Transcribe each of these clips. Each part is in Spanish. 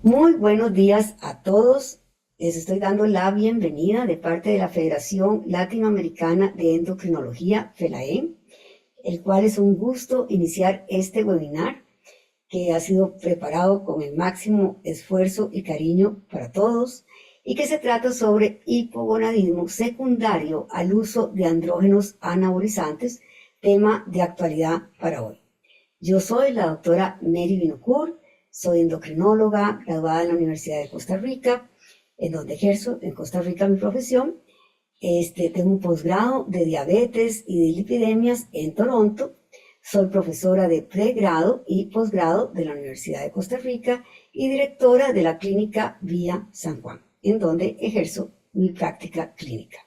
Muy buenos días a todos. Les estoy dando la bienvenida de parte de la Federación Latinoamericana de Endocrinología, FELAEN, el cual es un gusto iniciar este webinar que ha sido preparado con el máximo esfuerzo y cariño para todos y que se trata sobre hipogonadismo secundario al uso de andrógenos anabolizantes, tema de actualidad para hoy. Yo soy la doctora Mary Binocourt, soy endocrinóloga graduada en la Universidad de Costa Rica, en donde ejerzo en Costa Rica mi profesión. Tengo un posgrado de diabetes y de lipidemias en Toronto. Soy profesora de pregrado y posgrado de la Universidad de Costa Rica y directora de la clínica Vía San Juan, en donde ejerzo mi práctica clínica.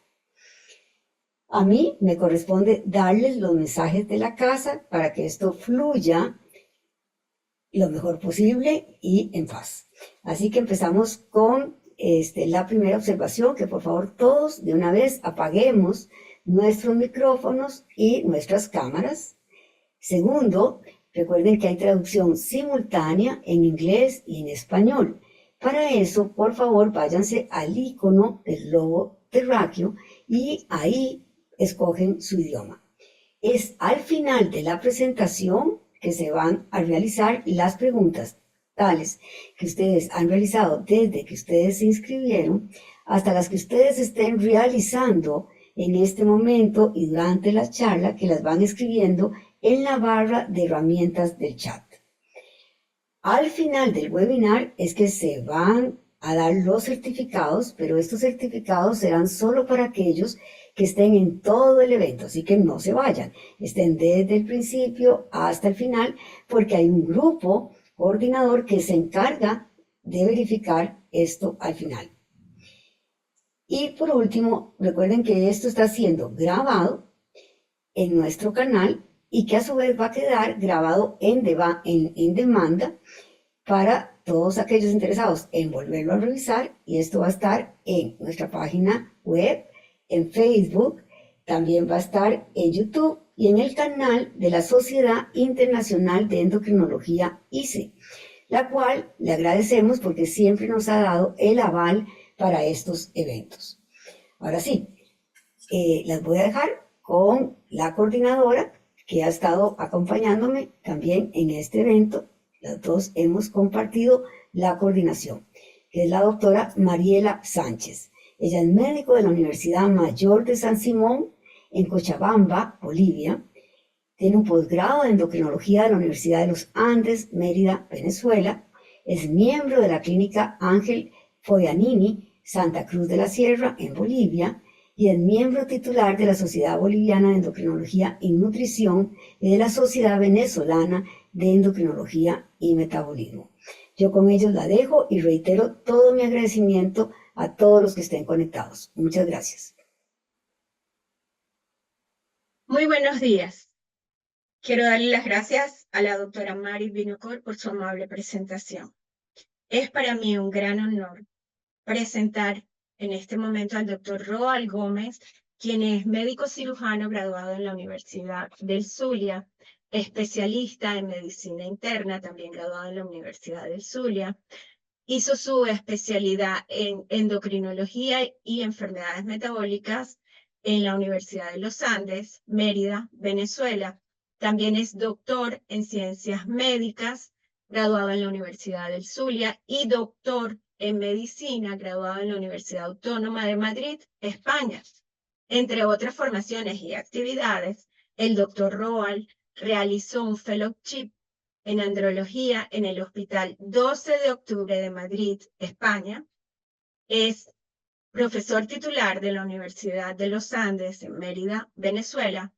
A mí me corresponde darles los mensajes de la casa para que esto fluya lo mejor posible y en paz. Así que empezamos con la primera observación, que por favor todos de una vez apaguemos nuestros micrófonos y nuestras cámaras. Segundo, recuerden que hay traducción simultánea en inglés y en español. Para eso, por favor, váyanse al icono del logo terráqueo y ahí escogen su idioma. Es al final de la presentación que se van a realizar las preguntas tales que ustedes han realizado desde que ustedes se inscribieron hasta las que ustedes estén realizando en este momento y durante la charla, que las van escribiendo en la barra de herramientas del chat. Al final del webinar es que se van a dar los certificados, pero estos certificados serán solo para aquellos que estén en todo el evento, así que no se vayan, estén desde el principio hasta el final, porque hay un grupo coordinador que se encarga de verificar esto al final. Y por último, recuerden que esto está siendo grabado en nuestro canal y que a su vez va a quedar grabado en demanda para todos aquellos interesados en volverlo a revisar, y esto va a estar en nuestra página web, en Facebook, también va a estar en YouTube y en el canal de la Sociedad Internacional de Endocrinología ICE, la cual le agradecemos porque siempre nos ha dado el aval para estos eventos. Ahora sí, las voy a dejar con la coordinadora que ha estado acompañándome también en este evento. Las dos hemos compartido la coordinación, que es la doctora Mariela Sánchez. Ella es médico de la Universidad Mayor de San Simón en Cochabamba, Bolivia. Tiene un posgrado de endocrinología de la Universidad de los Andes, Mérida, Venezuela. Es miembro de la clínica Ángel Foianini, Santa Cruz de la Sierra, en Bolivia, y es miembro titular de la Sociedad Boliviana de Endocrinología y Nutrición y de la Sociedad Venezolana de Endocrinología y Metabolismo. Yo con ellos la dejo y reitero todo mi agradecimiento a todos los que estén conectados. Muchas gracias. Muy buenos días. Quiero darle las gracias a la doctora Mary Binocourt por su amable presentación. Es para mí un gran honor presentar en este momento al doctor Roald Gómez, quien es médico cirujano graduado en la Universidad del Zulia, especialista en medicina interna, también graduado en la Universidad del Zulia. Hizo su especialidad en endocrinología y enfermedades metabólicas en la Universidad de los Andes, Mérida, Venezuela. También es doctor en ciencias médicas, graduado en la Universidad del Zulia, y doctor en medicina, graduado en la Universidad Autónoma de Madrid, España. Entre otras formaciones y actividades, el doctor Roald realizó un fellowship en andrología en el Hospital 12 de Octubre de Madrid, España. Es profesor titular de la Universidad de los Andes en Mérida, Venezuela,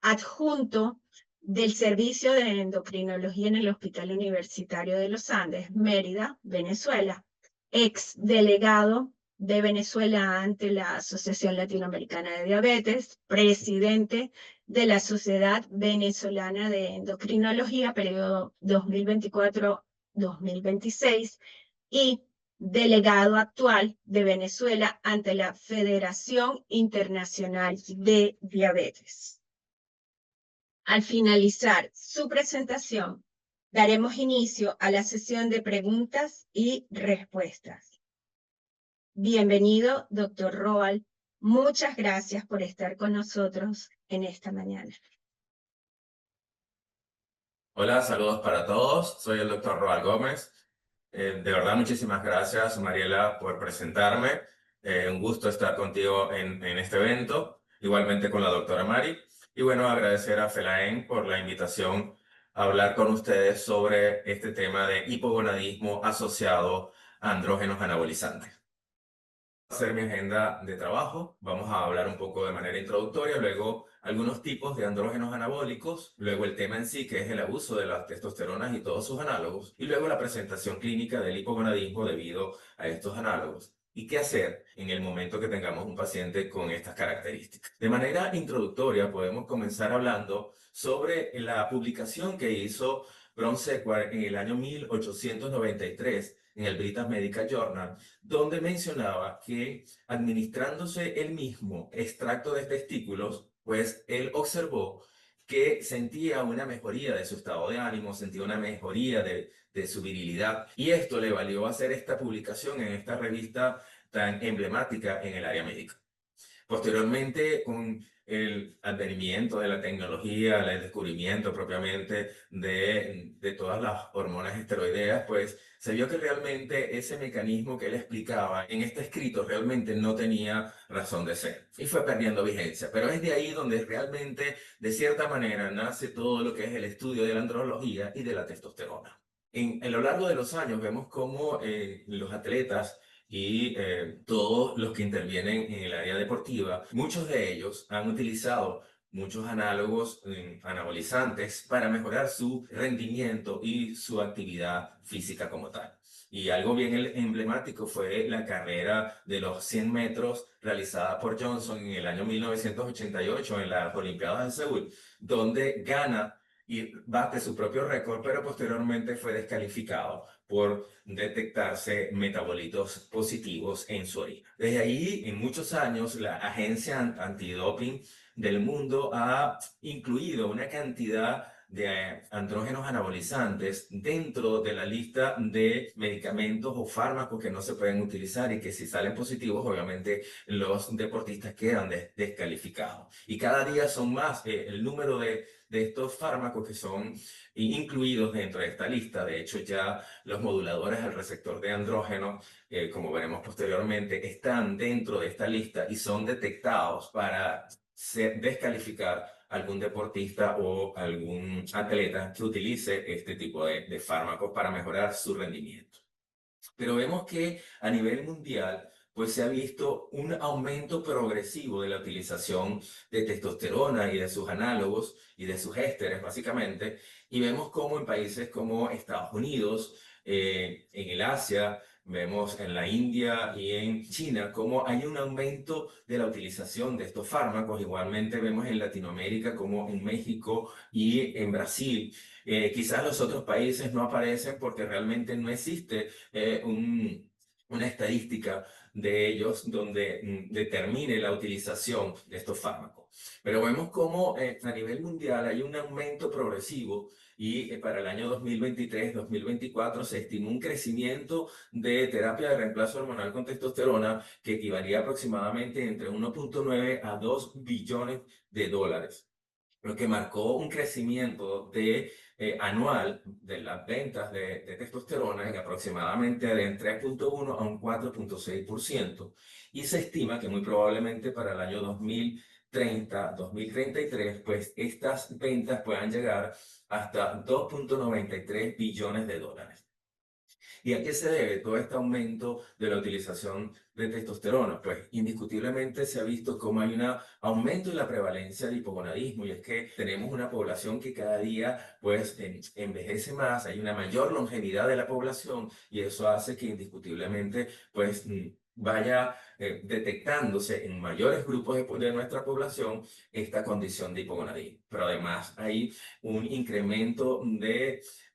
adjunto del Servicio de Endocrinología en el Hospital Universitario de los Andes, Mérida, Venezuela, ex delegado de Venezuela ante la Asociación Latinoamericana de Diabetes, presidente de la Sociedad Venezolana de Endocrinología, periodo 2024-2026, y delegado actual de Venezuela ante la Federación Internacional de Diabetes. Al finalizar su presentación, Daremos inicio a la sesión de preguntas y respuestas. Bienvenido, doctor Roald. Muchas gracias por estar con nosotros en esta mañana. Hola, saludos para todos. Soy el doctor Roald Gómez. De verdad, muchísimas gracias, Mariela, por presentarme. Un gusto estar contigo en este evento, igualmente con la doctora Mari. Y bueno, agradecer a FELAEN por la invitación a hablar con ustedes sobre este tema de hipogonadismo asociado a andrógenos anabolizantes. Hacer mi agenda de trabajo. Vamos a hablar un poco de manera introductoria, luego algunos tipos de andrógenos anabólicos, luego el tema en sí, que es el abuso de las testosteronas y todos sus análogos, y luego la presentación clínica del hipogonadismo debido a estos análogos. ¿Y qué hacer en el momento que tengamos un paciente con estas características? De manera introductoria, podemos comenzar hablando sobre la publicación que hizo Bronsekuar en el año 1893 en el British Medical Journal, donde mencionaba que administrándose el mismo extracto de testículos, pues él observó que sentía una mejoría de su estado de ánimo, sentía una mejoría de su virilidad, y esto le valió hacer esta publicación en esta revista tan emblemática en el área médica. Posteriormente, con el advenimiento de la tecnología, el descubrimiento propiamente de todas las hormonas esteroideas, pues se vio que realmente ese mecanismo que él explicaba en este escrito realmente no tenía razón de ser y fue perdiendo vigencia. Pero es de ahí donde realmente, de cierta manera, nace todo lo que es el estudio de la andrología y de la testosterona. A lo largo de los años vemos cómo los atletas y todos los que intervienen en el área deportiva, muchos de ellos han utilizado muchos análogos anabolizantes para mejorar su rendimiento y su actividad física como tal. Y algo bien emblemático fue la carrera de los 100 metros realizada por Johnson en el año 1988 en las Olimpiadas de Seúl, donde gana y bate su propio récord, pero posteriormente fue descalificado por detectarse metabolitos positivos en su orina. Desde ahí, en muchos años, la agencia antidoping del mundo ha incluido una cantidad de andrógenos anabolizantes dentro de la lista de medicamentos o fármacos que no se pueden utilizar y que si salen positivos, obviamente los deportistas quedan descalificados. Y cada día son más el número de estos fármacos que son incluidos dentro de esta lista. De hecho, ya los moduladores al receptor de andrógeno, como veremos posteriormente, están dentro de esta lista y son detectados para descalificar algún deportista o algún atleta que utilice este tipo de fármacos para mejorar su rendimiento. Pero vemos que a nivel mundial pues se ha visto un aumento progresivo de la utilización de testosterona y de sus análogos y de sus ésteres básicamente, y vemos como en países como Estados Unidos, en el Asia, vemos en la India y en China como hay un aumento de la utilización de estos fármacos. Igualmente vemos en Latinoamérica como en México y en Brasil. Quizás los otros países no aparecen porque realmente no existe una estadística de ellos donde determine la utilización de estos fármacos. Pero vemos cómo a nivel mundial hay un aumento progresivo y para el año 2023-2024 se estimó un crecimiento de terapia de reemplazo hormonal con testosterona que equivalía aproximadamente entre 1.9 a 2 billones de dólares, lo que marcó un crecimiento anual de las ventas de testosterona en aproximadamente de un 3.1 a un 4.6%. Y se estima que muy probablemente para el año 2030-2033, pues estas ventas puedan llegar hasta 2.93 billones de dólares. ¿Y a qué se debe todo este aumento de la utilización de testosterona? Pues indiscutiblemente se ha visto cómo hay un aumento en la prevalencia del hipogonadismo, y es que tenemos una población que cada día pues envejece más, hay una mayor longevidad de la población, y eso hace que indiscutiblemente pues vaya detectándose en mayores grupos de nuestra población esta condición de hipogonadismo. Pero además hay un incremento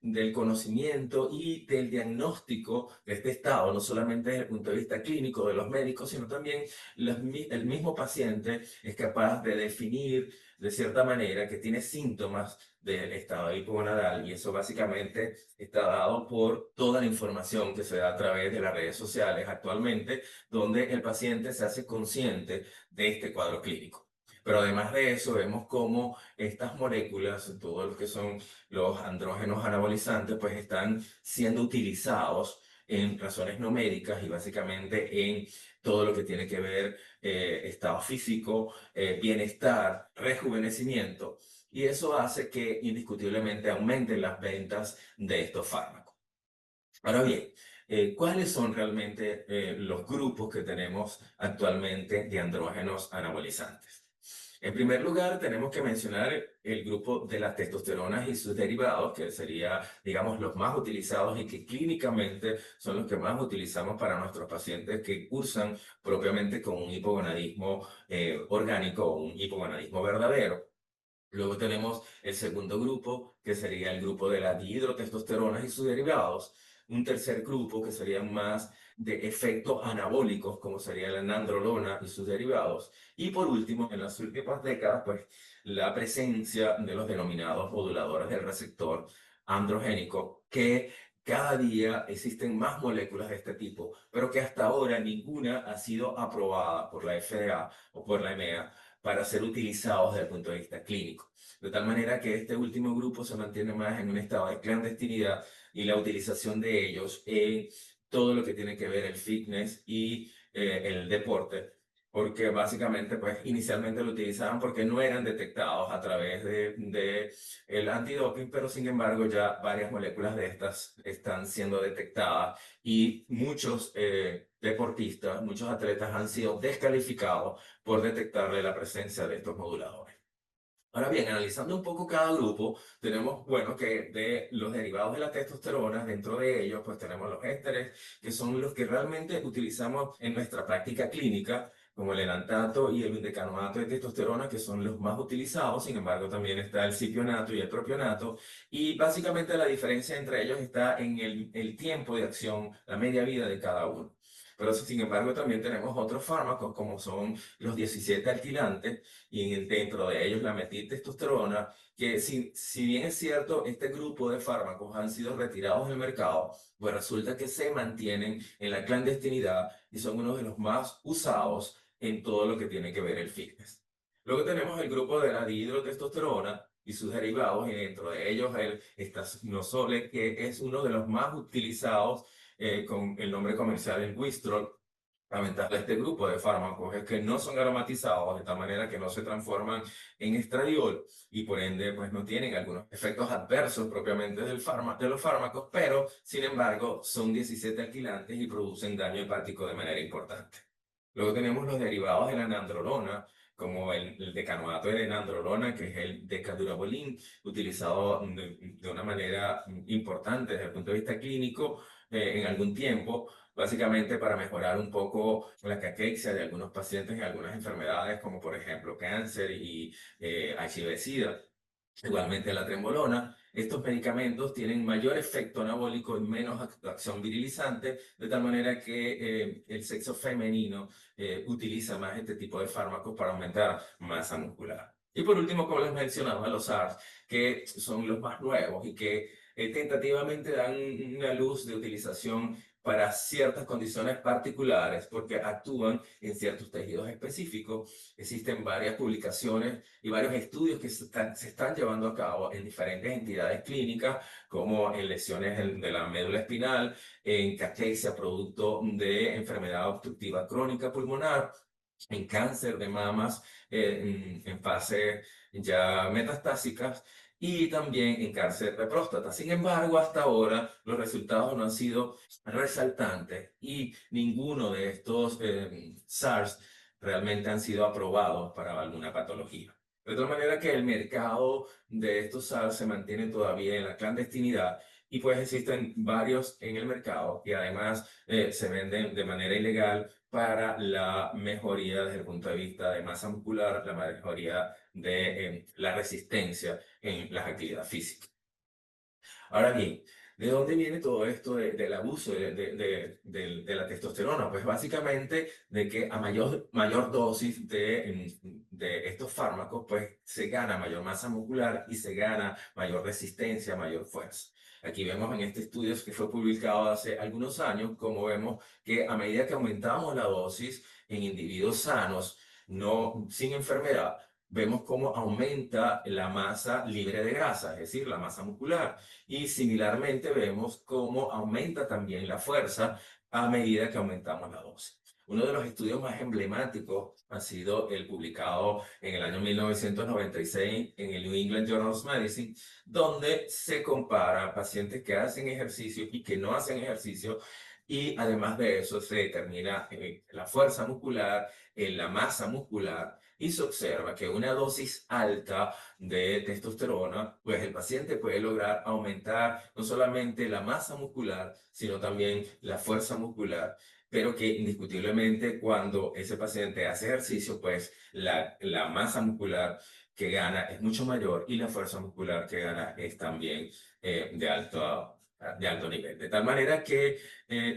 del conocimiento y del diagnóstico de este estado, no solamente desde el punto de vista clínico de los médicos, sino también el mismo paciente es capaz de definir de cierta manera, que tiene síntomas del estado hipogonadal, y eso básicamente está dado por toda la información que se da a través de las redes sociales actualmente, donde el paciente se hace consciente de este cuadro clínico. Pero además de eso, vemos cómo estas moléculas, todos los que son los andrógenos anabolizantes, pues están siendo utilizados en razones no médicas y básicamente en todo lo que tiene que ver estado físico, bienestar, rejuvenecimiento. Y eso hace que indiscutiblemente aumenten las ventas de estos fármacos. Ahora bien, ¿cuáles son realmente los grupos que tenemos actualmente de andrógenos anabolizantes? En primer lugar, tenemos que mencionar el grupo de las testosteronas y sus derivados, que sería, digamos, los más utilizados y que clínicamente son los que más utilizamos para nuestros pacientes que cursan propiamente con un hipogonadismo orgánico o un hipogonadismo verdadero. Luego tenemos el segundo grupo, que sería el grupo de las dihidrotestosteronas y sus derivados. Un tercer grupo, que serían más de efectos anabólicos, como sería la nandrolona y sus derivados. Y por último, en las últimas décadas, pues la presencia de los denominados moduladores del receptor androgénico, que cada día existen más moléculas de este tipo, pero que hasta ahora ninguna ha sido aprobada por la FDA o por la EMEA para ser utilizados desde el punto de vista clínico. De tal manera que este último grupo se mantiene más en un estado de clandestinidad y la utilización de ellos en todo lo que tiene que ver el fitness y el deporte, porque básicamente pues inicialmente lo utilizaban porque no eran detectados a través de el antidoping, pero sin embargo ya varias moléculas de estas están siendo detectadas y muchos deportistas, muchos atletas han sido descalificados por detectarle la presencia de estos moduladores. Ahora bien, analizando un poco cada grupo, tenemos, bueno, que de los derivados de la testosterona, dentro de ellos, pues tenemos los ésteres, que son los que realmente utilizamos en nuestra práctica clínica, como el enantato y el indecanoato de testosterona, que son los más utilizados. Sin embargo, también está el cipionato y el propionato. Y básicamente la diferencia entre ellos está en el tiempo de acción, la media vida de cada uno. Pero sin embargo, también tenemos otros fármacos, como son los 17 alquilantes, y dentro de ellos la metiltestosterona, que si bien es cierto, este grupo de fármacos han sido retirados del mercado, pues resulta que se mantienen en la clandestinidad y son uno de los más usados en todo lo que tiene que ver el fitness. Luego tenemos el grupo de la dihidrotestosterona y sus derivados, y dentro de ellos el estacinosole, que es uno de los más utilizados con el nombre comercial el Wistrol. La ventaja de este grupo de fármacos es que no son aromatizados de tal manera que no se transforman en estradiol y por ende pues no tienen algunos efectos adversos propiamente de los fármacos, pero sin embargo son 17 alquilantes y producen daño hepático de manera importante. Luego tenemos los derivados de la nandrolona, como el decanoato de nandrolona, que es el decadurabolin, utilizado de una manera importante desde el punto de vista clínico en algún tiempo, básicamente para mejorar un poco la caquexia de algunos pacientes en algunas enfermedades, como por ejemplo cáncer y HIV-Sida. Igualmente la trembolona. Estos medicamentos tienen mayor efecto anabólico y menos acción virilizante, de tal manera que el sexo femenino utiliza más este tipo de fármacos para aumentar masa muscular. Y por último, como les mencionaba, los SARS, que son los más nuevos y que tentativamente dan una luz de utilización para ciertas condiciones particulares, porque actúan en ciertos tejidos específicos. Existen varias publicaciones y varios estudios que se están llevando a cabo en diferentes entidades clínicas, como en lesiones de la médula espinal, en caquexia producto de enfermedad obstructiva crónica pulmonar, en cáncer de mamas en fase ya metastásicas y también en cáncer de próstata. Sin embargo, hasta ahora los resultados no han sido resaltantes y ninguno de estos SARS realmente han sido aprobados para alguna patología. De tal manera que el mercado de estos SARS se mantiene todavía en la clandestinidad y pues existen varios en el mercado y además se venden de manera ilegal para la mejoría desde el punto de vista de masa muscular, la mejoría de la resistencia en las actividades físicas. Ahora bien, ¿De dónde viene todo esto del abuso de la testosterona? Pues básicamente de que a mayor dosis de estos fármacos, pues se gana mayor masa muscular y se gana mayor resistencia, mayor fuerza. Aquí vemos en este estudio que fue publicado hace algunos años, como vemos que a medida que aumentamos la dosis en individuos sanos, no, sin enfermedad, vemos cómo aumenta la masa libre de grasa, es decir, la masa muscular. Y similarmente vemos cómo aumenta también la fuerza a medida que aumentamos la dosis. Uno de los estudios más emblemáticos ha sido el publicado en el año 1996 en el New England Journal of Medicine, donde se compara pacientes que hacen ejercicio y que no hacen ejercicio, y además de eso se determina la fuerza muscular, la masa muscular, y se observa que una dosis alta de testosterona, pues el paciente puede lograr aumentar no solamente la masa muscular, sino también la fuerza muscular, pero que indiscutiblemente cuando ese paciente hace ejercicio, pues la masa muscular que gana es mucho mayor y la fuerza muscular que gana es también de alto nivel. De tal manera que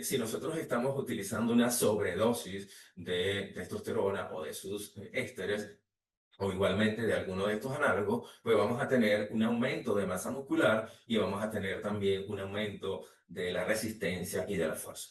si nosotros estamos utilizando una sobredosis de testosterona o de sus ésteres, o igualmente de alguno de estos análogos, pues vamos a tener un aumento de masa muscular y vamos a tener también un aumento de la resistencia y de la fuerza.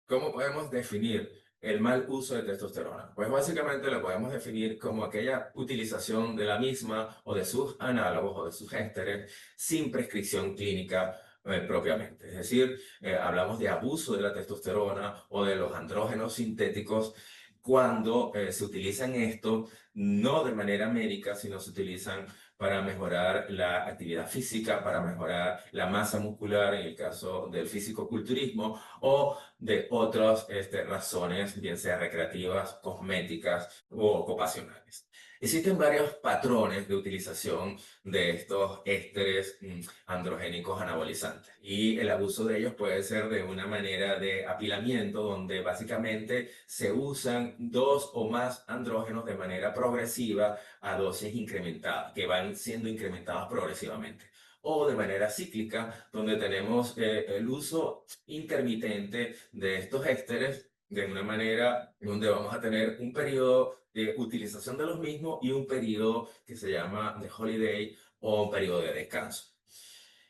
¿Cómo podemos definir el mal uso de testosterona? Pues básicamente lo podemos definir como aquella utilización de la misma o de sus análogos o de sus ésteres sin prescripción clínica propiamente. Es decir, hablamos de abuso de la testosterona o de los andrógenos sintéticos cuando se utilizan esto no de manera médica, sino se utilizan para mejorar la actividad física, para mejorar la masa muscular en el caso del fisicoculturismo, o de otras razones, bien sea recreativas, cosméticas o ocupacionales. Existen varios patrones de utilización de estos ésteres androgénicos anabolizantes, y el abuso de ellos puede ser de una manera de apilamiento donde básicamente se usan dos o más andrógenos de manera progresiva a dosis incrementadas, que van siendo incrementadas progresivamente, o de manera cíclica, donde tenemos el uso intermitente de estos ésteres de una manera donde vamos a tener un periodo de utilización de los mismos y un periodo que se llama de holiday o un periodo de descanso.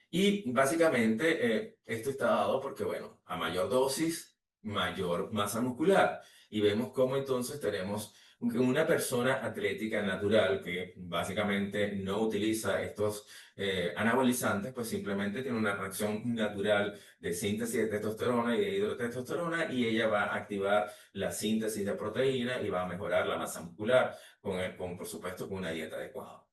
Y básicamente esto está dado porque, bueno, a mayor dosis, mayor masa muscular. Y vemos cómo entonces tenemos una persona atlética natural que básicamente no utiliza estos anabolizantes, pues simplemente tiene una reacción natural de síntesis de testosterona y de hidrotestosterona, y ella va a activar la síntesis de proteína y va a mejorar la masa muscular por supuesto, con una dieta adecuada.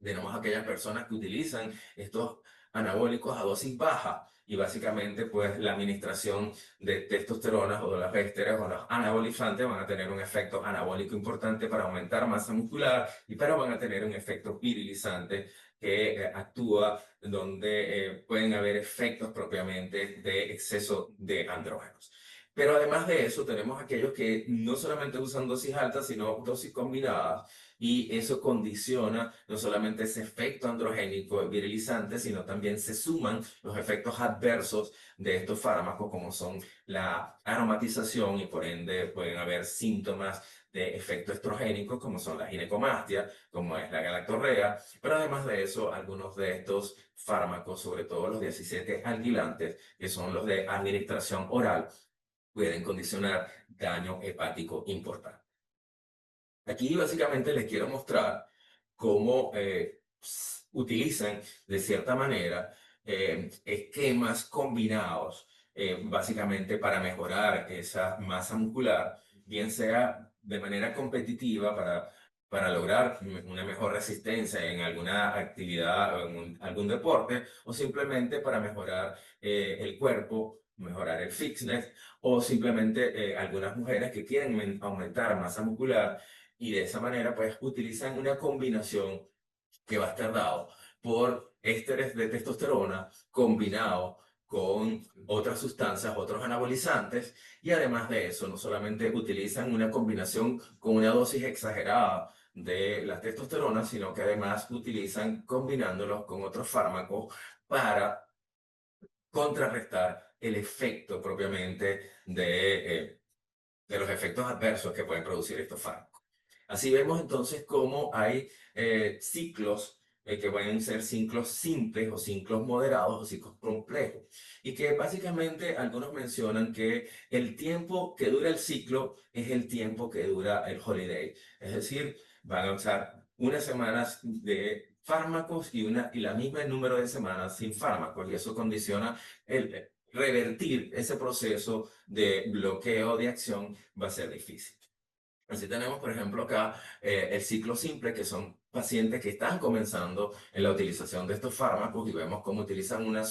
Tenemos aquellas personas que utilizan estos anabólicos a dosis baja, y básicamente pues la administración de testosterona o de las ésteres o los anabolizantes van a tener un efecto anabólico importante para aumentar masa muscular, pero van a tener un efecto virilizante que actúa donde pueden haber efectos propiamente de exceso de andrógenos. Pero además de eso, tenemos aquellos que no solamente usan dosis altas, sino dosis combinadas, y eso condiciona no solamente ese efecto androgénico virilizante, sino también se suman los efectos adversos de estos fármacos, como son la aromatización, y por ende pueden haber síntomas de efecto estrogénico, como son la ginecomastia, como es la galactorrea. Pero además de eso, algunos de estos fármacos, sobre todo los 17 alquilantes, que son los de administración oral, pueden condicionar daño hepático importante. Aquí básicamente les quiero mostrar cómo utilizan de cierta manera esquemas combinados básicamente para mejorar esa masa muscular, bien sea de manera competitiva para lograr una mejor resistencia en alguna actividad o en algún deporte, o simplemente para mejorar el cuerpo, mejorar el fitness, o simplemente algunas mujeres que quieren aumentar masa muscular, y de esa manera pues utilizan una combinación que va a estar dado por ésteres de testosterona combinado con otras sustancias, otros anabolizantes, y además de eso no solamente utilizan una combinación con una dosis exagerada de la testosterona, sino que además utilizan combinándolos con otros fármacos para contrarrestar el efecto propiamente de los efectos adversos que pueden producir estos fármacos. Así vemos entonces cómo hay ciclos que pueden ser ciclos simples o ciclos moderados o ciclos complejos. Y que básicamente algunos mencionan que el tiempo que dura el ciclo es el tiempo que dura el holiday. Es decir, van a usar unas semanas de fármacos y la misma número de semanas sin fármacos. Y eso condiciona el revertir ese proceso de bloqueo de acción va a ser difícil. Así tenemos, por ejemplo, acá el ciclo simple, que son pacientes que están comenzando en la utilización de estos fármacos y vemos cómo utilizan un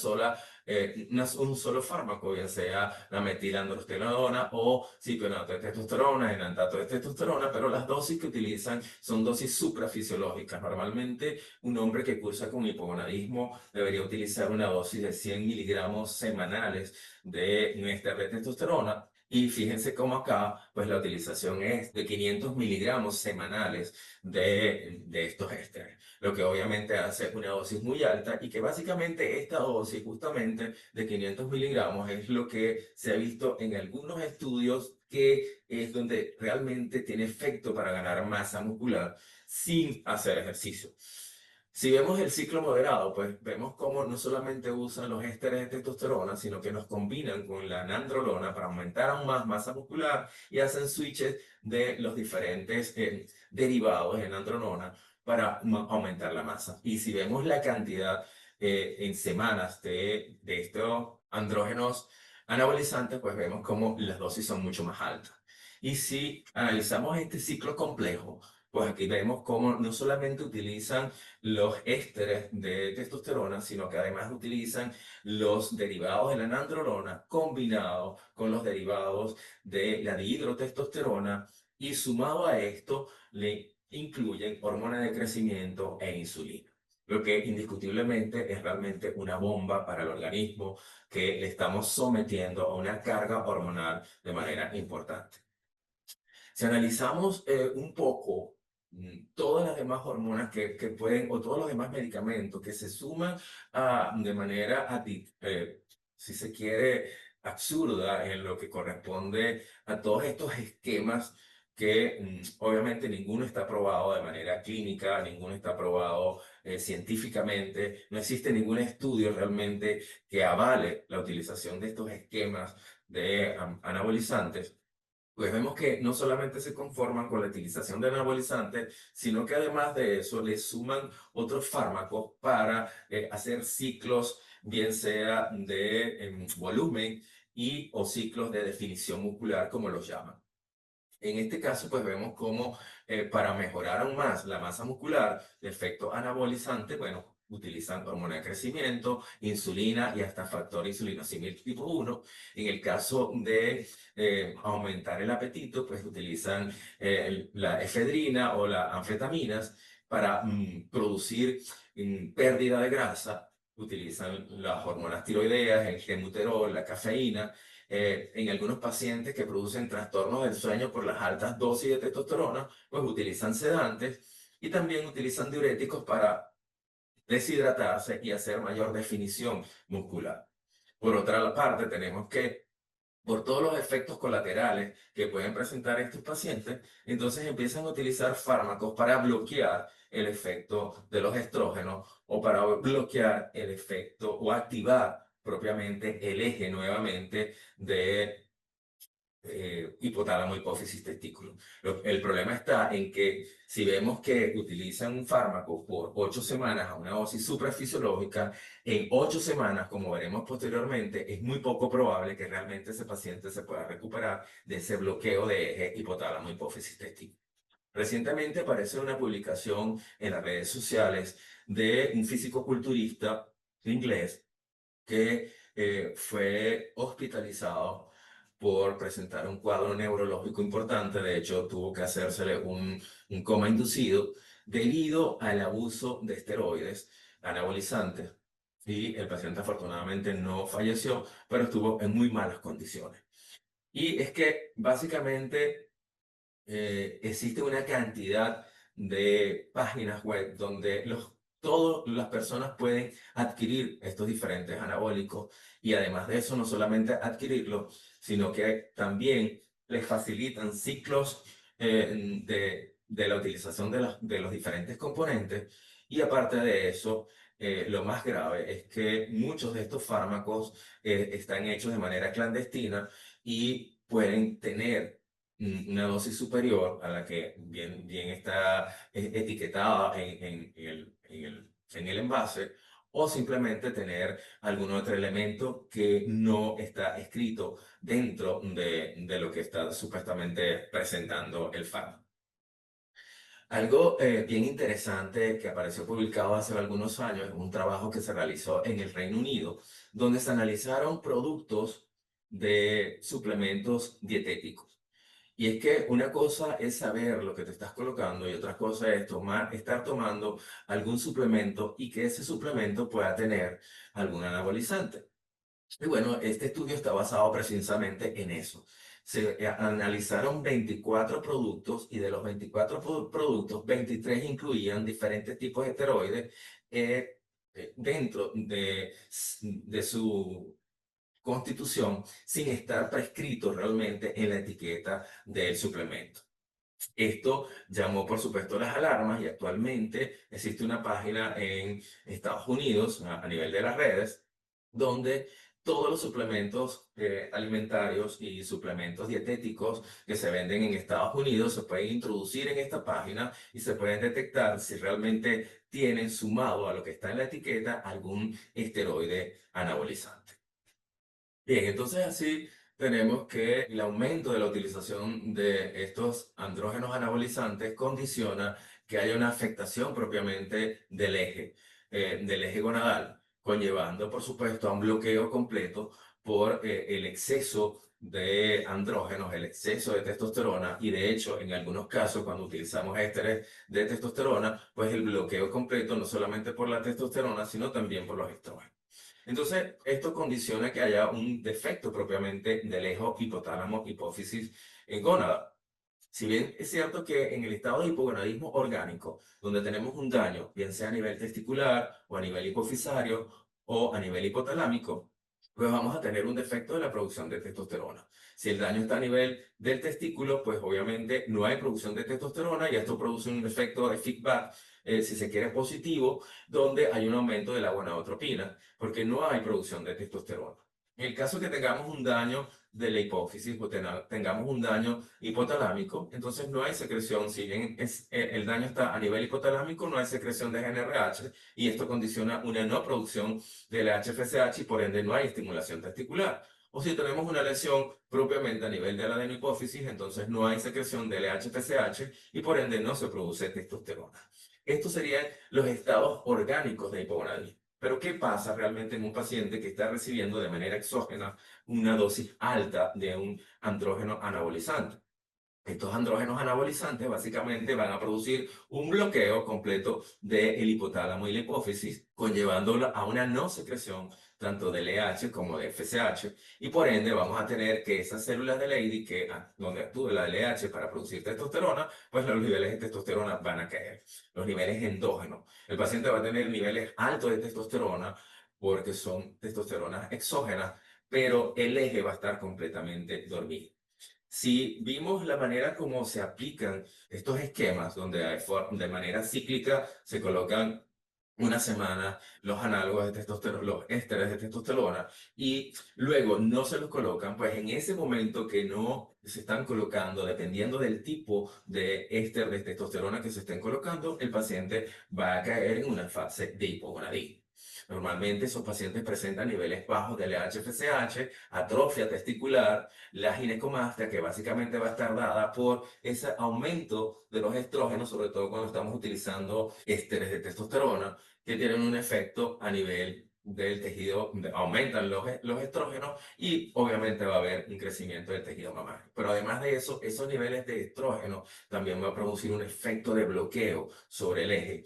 solo fármaco, ya sea la metilandrosterona o ciclonato de testosterona, enantato de testosterona, pero las dosis que utilizan son dosis suprafisiológicas. Normalmente, un hombre que cursa con hipogonadismo debería utilizar una dosis de 100 miligramos semanales de nuestra de testosterona. Y fíjense cómo acá, pues la utilización es de 500 miligramos semanales de estos ésteres, lo que obviamente hace una dosis muy alta y que básicamente esta dosis justamente de 500 miligramos es lo que se ha visto en algunos estudios que es donde realmente tiene efecto para ganar masa muscular sin hacer ejercicio. Si vemos el ciclo moderado, pues vemos cómo no solamente usan los ésteres de testosterona, sino que los combinan con la nandrolona para aumentar aún más masa muscular y hacen switches de los diferentes derivados de nandrolona para aumentar la masa. Y si vemos la cantidad en semanas de estos andrógenos anabolizantes, pues vemos cómo las dosis son mucho más altas. Y si analizamos este ciclo complejo, pues aquí vemos cómo no solamente utilizan los ésteres de testosterona, sino que además utilizan los derivados de la nandrolona combinados con los derivados de la dihidrotestosterona y sumado a esto le incluyen hormona de crecimiento e insulina. Lo que indiscutiblemente es realmente una bomba para el organismo que le estamos sometiendo a una carga hormonal de manera importante. Si analizamos un poco todas las demás hormonas que pueden, o todos los demás medicamentos que se suman de manera, si se quiere, absurda en lo que corresponde a todos estos esquemas que obviamente ninguno está probado de manera clínica, ninguno está probado científicamente, no existe ningún estudio realmente que avale la utilización de estos esquemas de anabolizantes. Pues vemos que no solamente se conforman con la utilización de anabolizantes, sino que además de eso le suman otros fármacos para hacer ciclos, bien sea de volumen y o ciclos de definición muscular, como los llaman. En este caso, pues vemos cómo para mejorar aún más la masa muscular, de efecto anabolizante, bueno, utilizan hormona de crecimiento, insulina y hasta factor insulinosimil tipo 1. En el caso de aumentar el apetito, pues utilizan la efedrina o las anfetaminas para producir pérdida de grasa. Utilizan las hormonas tiroideas, el genbuterol, la cafeína en algunos pacientes que producen trastornos del sueño por las altas dosis de testosterona, pues utilizan sedantes y también utilizan diuréticos para deshidratarse y hacer mayor definición muscular. Por otra parte, tenemos que por todos los efectos colaterales que pueden presentar estos pacientes, entonces empiezan a utilizar fármacos para bloquear el efecto de los estrógenos o para bloquear el efecto o activar propiamente el eje nuevamente de hipotálamo, hipófisis, testículo. El problema está en que si vemos que utilizan un fármaco por 8 semanas a una dosis suprafisiológica, en 8 semanas, como veremos posteriormente, es muy poco probable que realmente ese paciente se pueda recuperar de ese bloqueo de eje hipotálamo, hipófisis, testículo. Recientemente aparece una publicación en las redes sociales de un físico-culturista inglés que fue hospitalizado por presentar un cuadro neurológico importante. De hecho, tuvo que hacérsele un coma inducido debido al abuso de esteroides anabolizantes. Y el paciente afortunadamente no falleció, pero estuvo en muy malas condiciones. Y es que básicamente existe una cantidad de páginas web donde los todas las personas pueden adquirir estos diferentes anabólicos y además de eso, no solamente adquirirlos, sino que también les facilitan ciclos de la utilización de los diferentes componentes y aparte de eso, lo más grave es que muchos de estos fármacos están hechos de manera clandestina y pueden tener una dosis superior a la que bien está etiquetada en el envase, o simplemente tener algún otro elemento que no está escrito dentro de lo que está supuestamente presentando el fármaco. Algo bien interesante que apareció publicado hace algunos años es un trabajo que se realizó en el Reino Unido, donde se analizaron productos de suplementos dietéticos. Y es que una cosa es saber lo que te estás colocando y otra cosa es estar tomando algún suplemento y que ese suplemento pueda tener algún anabolizante. Y bueno, este estudio está basado precisamente en eso. Se analizaron 24 productos y de los 24 productos, 23 incluían diferentes tipos de esteroides dentro de su constitución sin estar prescrito realmente en la etiqueta del suplemento. Esto llamó, por supuesto, las alarmas y actualmente existe una página en Estados Unidos, a nivel de las redes, donde todos los suplementos alimentarios y suplementos dietéticos que se venden en Estados Unidos se pueden introducir en esta página y se pueden detectar si realmente tienen sumado a lo que está en la etiqueta algún esteroide anabolizante. Bien, entonces así tenemos que el aumento de la utilización de estos andrógenos anabolizantes condiciona que haya una afectación propiamente del eje gonadal, conllevando, por supuesto, a un bloqueo completo por el exceso de andrógenos, el exceso de testosterona y de hecho, en algunos casos, cuando utilizamos ésteres de testosterona, pues el bloqueo completo no solamente por la testosterona, sino también por los estrógenos. Entonces, esto condiciona que haya un defecto propiamente del eje hipotálamo, hipófisis en gónada. Si bien es cierto que en el estado de hipogonadismo orgánico, donde tenemos un daño, bien sea a nivel testicular o a nivel hipofisario o a nivel hipotalámico, pues vamos a tener un defecto de la producción de testosterona. Si el daño está a nivel del testículo, pues obviamente no hay producción de testosterona y esto produce un efecto de feedback, si se quiere positivo, donde hay un aumento de la gonadotropina, porque no hay producción de testosterona. En el caso que tengamos un daño de la hipófisis, pues tengamos un daño hipotalámico, entonces no hay secreción, si bien el daño está a nivel hipotalámico, no hay secreción de GnRH y esto condiciona una no producción del HFSH y por ende no hay estimulación testicular. O si tenemos una lesión propiamente a nivel de la adenohipófisis, entonces no hay secreción del HFSH y por ende no se produce testosterona. Estos serían los estados orgánicos de hipogonadismo. Pero ¿qué pasa realmente en un paciente que está recibiendo de manera exógena una dosis alta de un andrógeno anabolizante? Estos andrógenos anabolizantes básicamente van a producir un bloqueo completo del hipotálamo y la hipófisis, conllevándola a una no secreción tanto de LH como de FSH, y por ende vamos a tener que esas células de Leydig, donde actúa la LH para producir testosterona, pues los niveles de testosterona van a caer. Los niveles endógenos. El paciente va a tener niveles altos de testosterona porque son testosteronas exógenas, pero el eje va a estar completamente dormido. Si vimos la manera como se aplican estos esquemas, donde de manera cíclica se colocan una semana los análogos de testosterona, los ésteres de testosterona, y luego no se los colocan, pues en ese momento que no se están colocando, dependiendo del tipo de éster de testosterona que se estén colocando, el paciente va a caer en una fase de hipogonadismo. Normalmente esos pacientes presentan niveles bajos de LH-FSH, atrofia testicular, la ginecomastia, que básicamente va a estar dada por ese aumento de los estrógenos, sobre todo cuando estamos utilizando ésteres de testosterona, que tienen un efecto a nivel del tejido, aumentan los estrógenos y obviamente va a haber un crecimiento del tejido mamario. Pero además de eso, esos niveles de estrógeno también va a producir un efecto de bloqueo sobre el eje,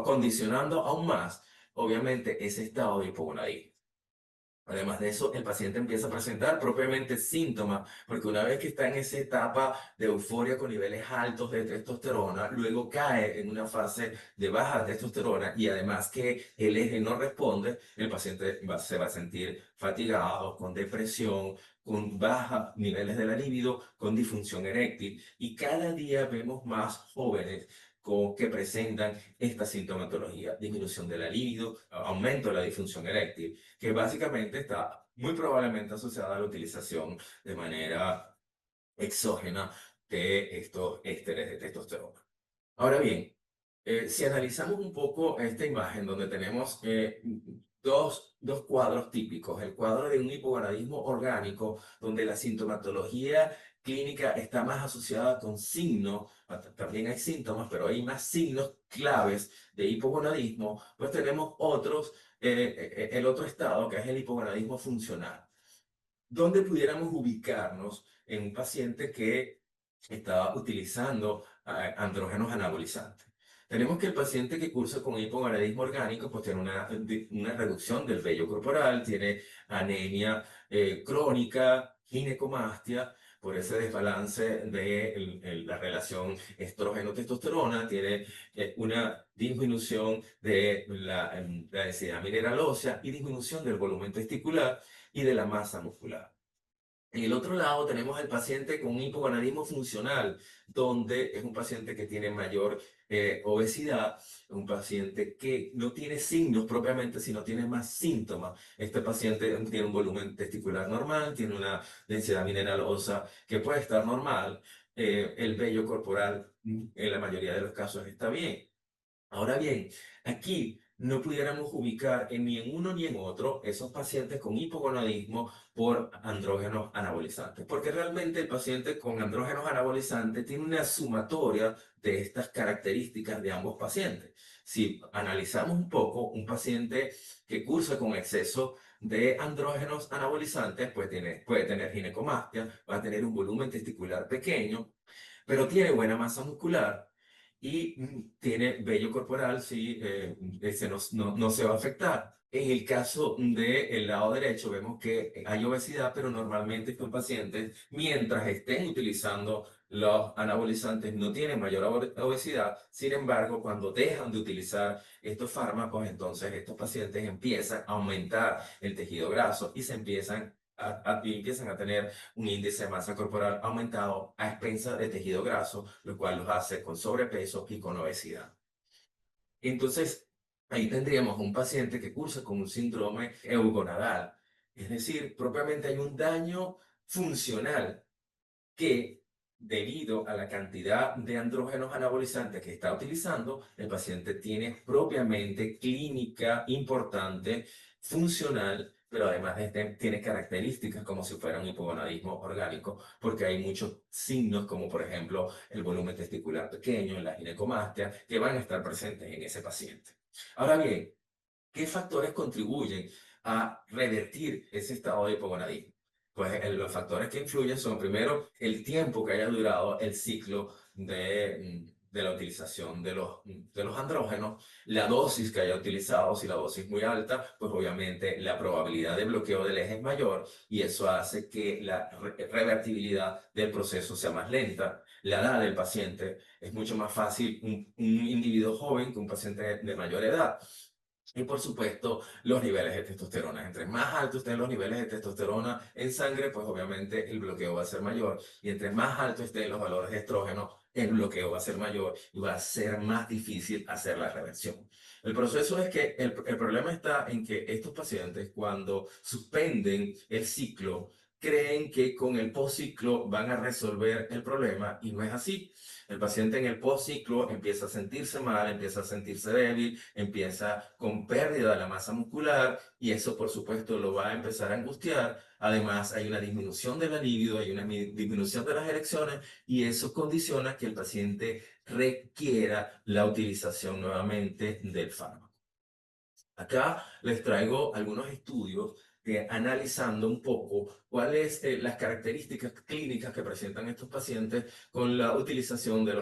condicionando aún más, obviamente, ese estado de hipogonadismo. Además de eso, el paciente empieza a presentar propiamente síntomas, porque una vez que está en esa etapa de euforia con niveles altos de testosterona, luego cae en una fase de baja testosterona y además que el eje no responde, el paciente se va a sentir fatigado, con depresión, con bajos niveles de la libido, con disfunción eréctil. Y cada día vemos más jóvenes que presentan esta sintomatología, disminución de la libido, aumento de la disfunción eréctil, que básicamente está muy probablemente asociada a la utilización de manera exógena de estos ésteres de testosterona. Ahora bien, si analizamos un poco esta imagen donde tenemos dos cuadros típicos, el cuadro de un hipogonadismo orgánico, donde la sintomatología clínica está más asociada con signos, también hay síntomas, pero hay más signos claves de hipogonadismo, pues tenemos el otro estado que es el hipogonadismo funcional, donde pudiéramos ubicarnos en un paciente que está utilizando andrógenos anabolizantes. Tenemos que el paciente que cursa con hipogonadismo orgánico pues tiene una reducción del vello corporal, tiene anemia crónica, ginecomastia, por ese desbalance de la relación estrógeno-testosterona, tiene una disminución de la densidad mineral ósea y disminución del volumen testicular y de la masa muscular. En el otro lado tenemos al paciente con hipogonadismo funcional, donde es un paciente que tiene mayor obesidad, un paciente que no tiene signos propiamente, sino tiene más síntomas. Este paciente tiene un volumen testicular normal, tiene una densidad mineral ósea que puede estar normal, el vello corporal en la mayoría de los casos está bien. Ahora bien, aquí no pudiéramos ubicar ni en uno ni en otro esos pacientes con hipogonadismo por andrógenos anabolizantes, porque realmente el paciente con andrógenos anabolizantes tiene una sumatoria de estas características de ambos pacientes. Si analizamos un poco, un paciente que cursa con exceso de andrógenos anabolizantes, pues puede tener ginecomastia, va a tener un volumen testicular pequeño, pero tiene buena masa muscular y tiene vello corporal, sí, ese no se va a afectar. En el caso del lado derecho vemos que hay obesidad, pero normalmente estos pacientes, mientras estén utilizando los anabolizantes, no tienen mayor obesidad. Sin embargo, cuando dejan de utilizar estos fármacos, entonces estos pacientes empiezan a aumentar el tejido graso y se empiezan a tener un índice de masa corporal aumentado a expensas de tejido graso, lo cual los hace con sobrepeso y con obesidad. Entonces, ahí tendríamos un paciente que cursa con un síndrome eugonadal, es decir, propiamente hay un daño funcional que, debido a la cantidad de andrógenos anabolizantes que está utilizando, el paciente tiene propiamente clínica importante, funcional, pero además tiene características como si fuera un hipogonadismo orgánico, porque hay muchos signos, como por ejemplo el volumen testicular pequeño, la ginecomastia, que van a estar presentes en ese paciente. Ahora bien, ¿qué factores contribuyen a revertir ese estado de hipogonadismo? Pues los factores que influyen son, primero, el tiempo que haya durado el ciclo de la utilización de los andrógenos, la dosis que haya utilizado. Si la dosis es muy alta, pues obviamente la probabilidad de bloqueo del eje es mayor y eso hace que la revertibilidad del proceso sea más lenta. La edad del paciente es mucho más fácil un individuo joven que un paciente de mayor edad. Y por supuesto, los niveles de testosterona. Entre más altos estén los niveles de testosterona en sangre, pues obviamente el bloqueo va a ser mayor. Y entre más altos estén los valores de estrógeno, el bloqueo va a ser mayor y va a ser más difícil hacer la reversión. El proceso es que el problema está en que estos pacientes, cuando suspenden el ciclo, creen que con el postciclo van a resolver el problema y no es así. El paciente en el postciclo empieza a sentirse mal, empieza a sentirse débil, empieza con pérdida de la masa muscular y eso por supuesto lo va a empezar a angustiar. Además hay una disminución de la libido, hay una disminución de las erecciones y eso condiciona que el paciente requiera la utilización nuevamente del fármaco. Acá les traigo algunos estudios analizando un poco cuáles las características clínicas que presentan estos pacientes con la utilización de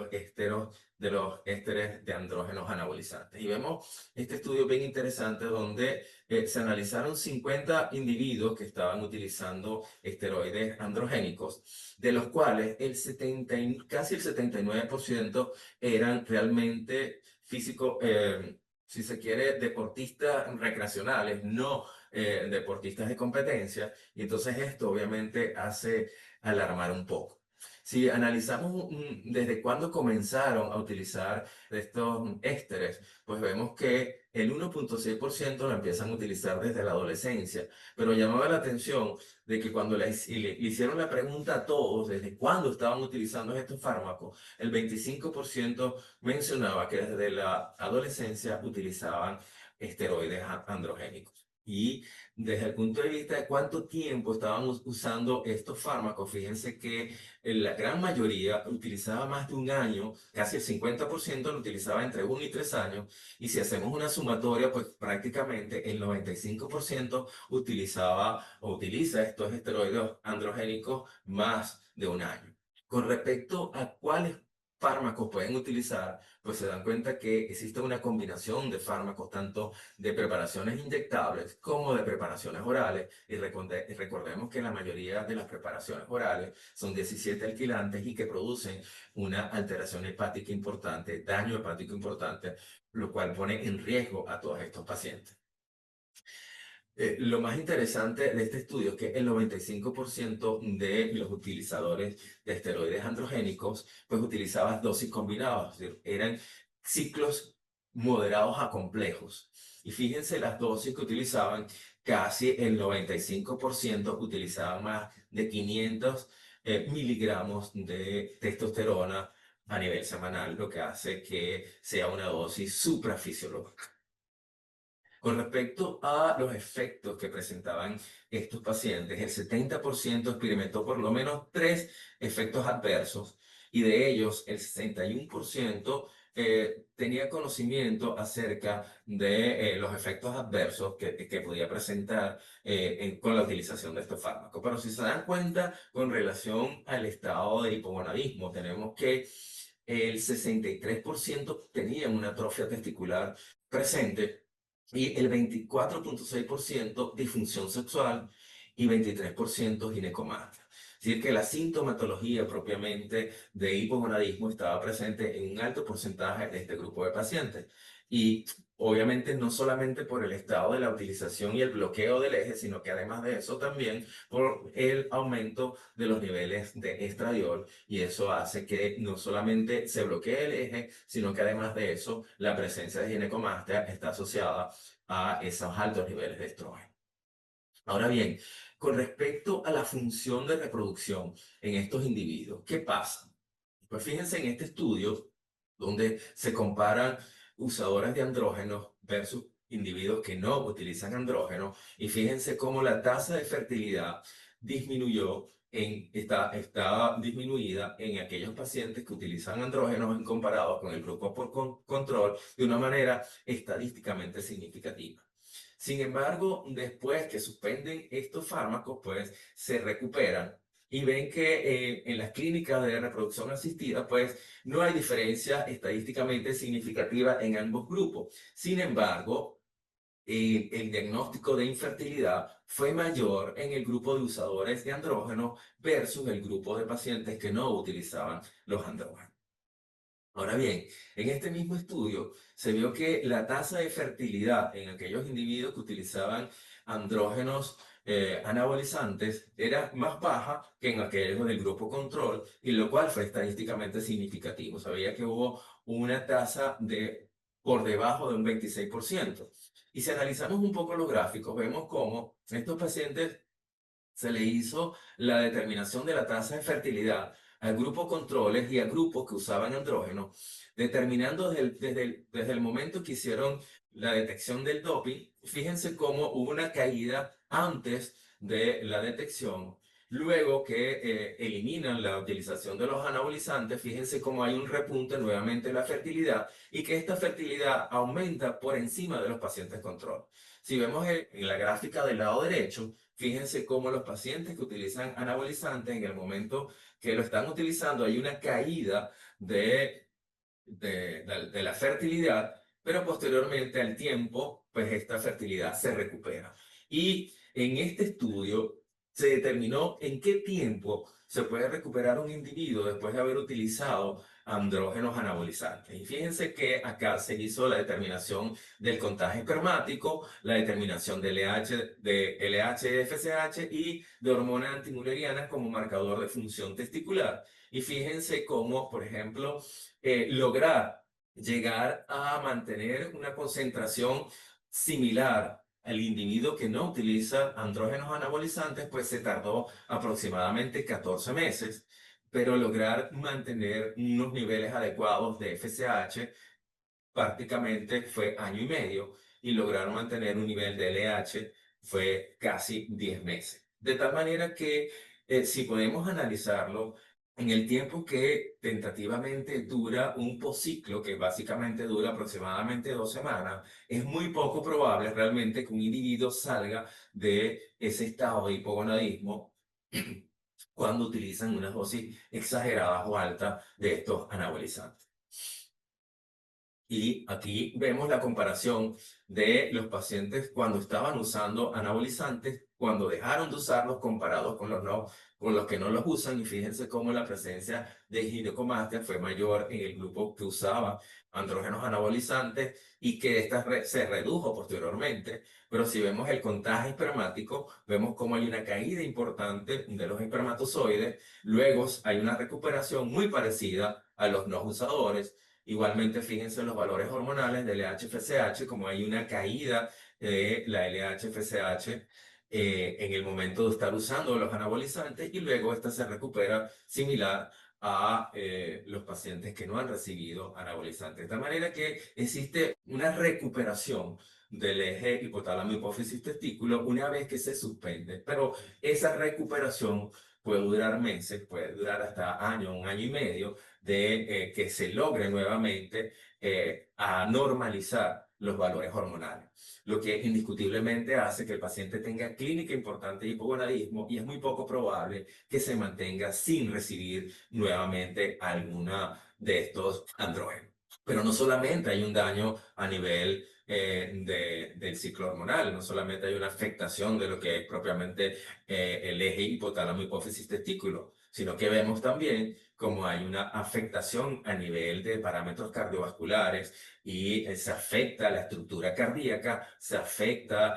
los ésteres de andrógenos anabolizantes. Y vemos este estudio bien interesante donde se analizaron 50 individuos que estaban utilizando esteroides androgénicos, de los cuales casi el 79% eran realmente físicos, si se quiere, deportistas recreacionales, no deportistas de competencia, y entonces esto obviamente hace alarmar un poco. Si analizamos desde cuándo comenzaron a utilizar estos ésteres, pues vemos que el 1,6% lo empiezan a utilizar desde la adolescencia, pero llamaba la atención de que cuando le hicieron la pregunta a todos desde cuándo estaban utilizando estos fármacos, el 25% mencionaba que desde la adolescencia utilizaban esteroides androgénicos. Y desde el punto de vista de cuánto tiempo estaban usando estos fármacos, fíjense que la gran mayoría utilizaba más de un año, casi el 50% lo utilizaba entre 1 y 3 años, y si hacemos una sumatoria, pues prácticamente el 95% utilizaba o utiliza estos esteroides androgénicos más de un año. Con respecto a cuáles fármacos pueden utilizar, pues se dan cuenta que existe una combinación de fármacos, tanto de preparaciones inyectables como de preparaciones orales. Y recordemos que la mayoría de las preparaciones orales son 17 alquilantes y que producen una alteración hepática importante, daño hepático importante, lo cual pone en riesgo a todos estos pacientes. Lo más interesante de este estudio es que el 95% de los utilizadores de esteroides androgénicos pues utilizaban dosis combinadas, es decir, eran ciclos moderados a complejos. Y fíjense las dosis que utilizaban, casi el 95% utilizaban más de 500 miligramos de testosterona a nivel semanal, lo que hace que sea una dosis suprafisiológica. Con respecto a los efectos que presentaban estos pacientes, el 70% experimentó por lo menos 3 efectos adversos y de ellos el 61% tenía conocimiento acerca de los efectos adversos que podía presentar con la utilización de estos fármacos. Pero si se dan cuenta, con relación al estado de hipogonadismo, tenemos que el 63% tenía una atrofia testicular presente y el 24,6% disfunción sexual y 23% ginecomastia. Es decir, que la sintomatología propiamente de hipogonadismo estaba presente en un alto porcentaje de este grupo de pacientes. Y obviamente no solamente por el estado de la utilización y el bloqueo del eje, sino que además de eso también por el aumento de los niveles de estradiol, y eso hace que no solamente se bloquee el eje, sino que además de eso la presencia de ginecomastia está asociada a esos altos niveles de estrógeno. Ahora bien, con respecto a la función de reproducción en estos individuos, ¿qué pasa? Pues fíjense en este estudio donde se comparan usadores de andrógenos versus individuos que no utilizan andrógenos, y fíjense cómo la tasa de fertilidad está disminuida en aquellos pacientes que utilizan andrógenos en comparado con el grupo por control de una manera estadísticamente significativa. Sin embargo, después que suspenden estos fármacos, pues se recuperan y ven que en las clínicas de reproducción asistida, pues no hay diferencia estadísticamente significativa en ambos grupos. Sin embargo, el diagnóstico de infertilidad fue mayor en el grupo de usadores de andrógenos versus el grupo de pacientes que no utilizaban los andrógenos. Ahora bien, en este mismo estudio se vio que la tasa de fertilidad en aquellos individuos que utilizaban andrógenos anabolizantes era más baja que en aquellos del grupo control, y lo cual fue estadísticamente significativo. Sabía que hubo una tasa por debajo de un 26%. Y si analizamos un poco los gráficos, vemos cómo estos pacientes se le hizo la determinación de la tasa de fertilidad al grupo controles y a grupos que usaban andrógeno, determinando desde el momento que hicieron la detección del doping. Fíjense cómo hubo una caída antes de la detección Luego que eliminan la utilización de los anabolizantes, fíjense cómo hay un repunte nuevamente en la fertilidad y que esta fertilidad aumenta por encima de los pacientes control. Si vemos en la gráfica del lado derecho, fíjense cómo los pacientes que utilizan anabolizantes en el momento que lo están utilizando hay una caída de la fertilidad, pero posteriormente al tiempo, pues esta fertilidad se recupera. Y en este estudio se determinó en qué tiempo se puede recuperar un individuo después de haber utilizado andrógenos anabolizantes. Y fíjense que acá se hizo la determinación del contagio espermático, la determinación de LH de FSH y de hormonas antimulerianas como marcador de función testicular. Y fíjense cómo, por ejemplo, lograr llegar a mantener una concentración similar al individuo que no utiliza andrógenos anabolizantes, pues se tardó aproximadamente 14 meses, pero lograr mantener unos niveles adecuados de FSH prácticamente fue año y medio y lograr mantener un nivel de LH fue casi 10 meses. De tal manera que si podemos analizarlo, en el tiempo que tentativamente dura un posciclo, que básicamente dura aproximadamente 2 semanas, es muy poco probable realmente que un individuo salga de ese estado de hipogonadismo cuando utilizan unas dosis exageradas o altas de estos anabolizantes. Y aquí vemos la comparación de los pacientes cuando estaban usando anabolizantes, cuando dejaron de usarlos comparados con los que no los usan. Y fíjense cómo la presencia de ginecomastia fue mayor en el grupo que usaba andrógenos anabolizantes y que esta se redujo posteriormente. Pero si vemos el contagio espermático, vemos cómo hay una caída importante de los espermatozoides. Luego hay una recuperación muy parecida a los no usadores. Igualmente, fíjense en los valores hormonales del LH-FSH, como hay una caída de la LH-FSH en el momento de estar usando los anabolizantes y luego esta se recupera similar a los pacientes que no han recibido anabolizantes. De tal manera que existe una recuperación del eje hipotálamo hipófisis testículo una vez que se suspende, pero esa recuperación puede durar meses, puede durar hasta un año y medio, de que se logre nuevamente a normalizar los valores hormonales, lo que indiscutiblemente hace que el paciente tenga clínica importante de hipogonadismo y es muy poco probable que se mantenga sin recibir nuevamente alguna de estos andrógenos. Pero no solamente hay un daño a nivel del ciclo hormonal, no solamente hay una afectación de lo que es propiamente el eje hipotálamo hipófisis testículo, sino que vemos también como hay una afectación a nivel de parámetros cardiovasculares y se afecta la estructura cardíaca, se afecta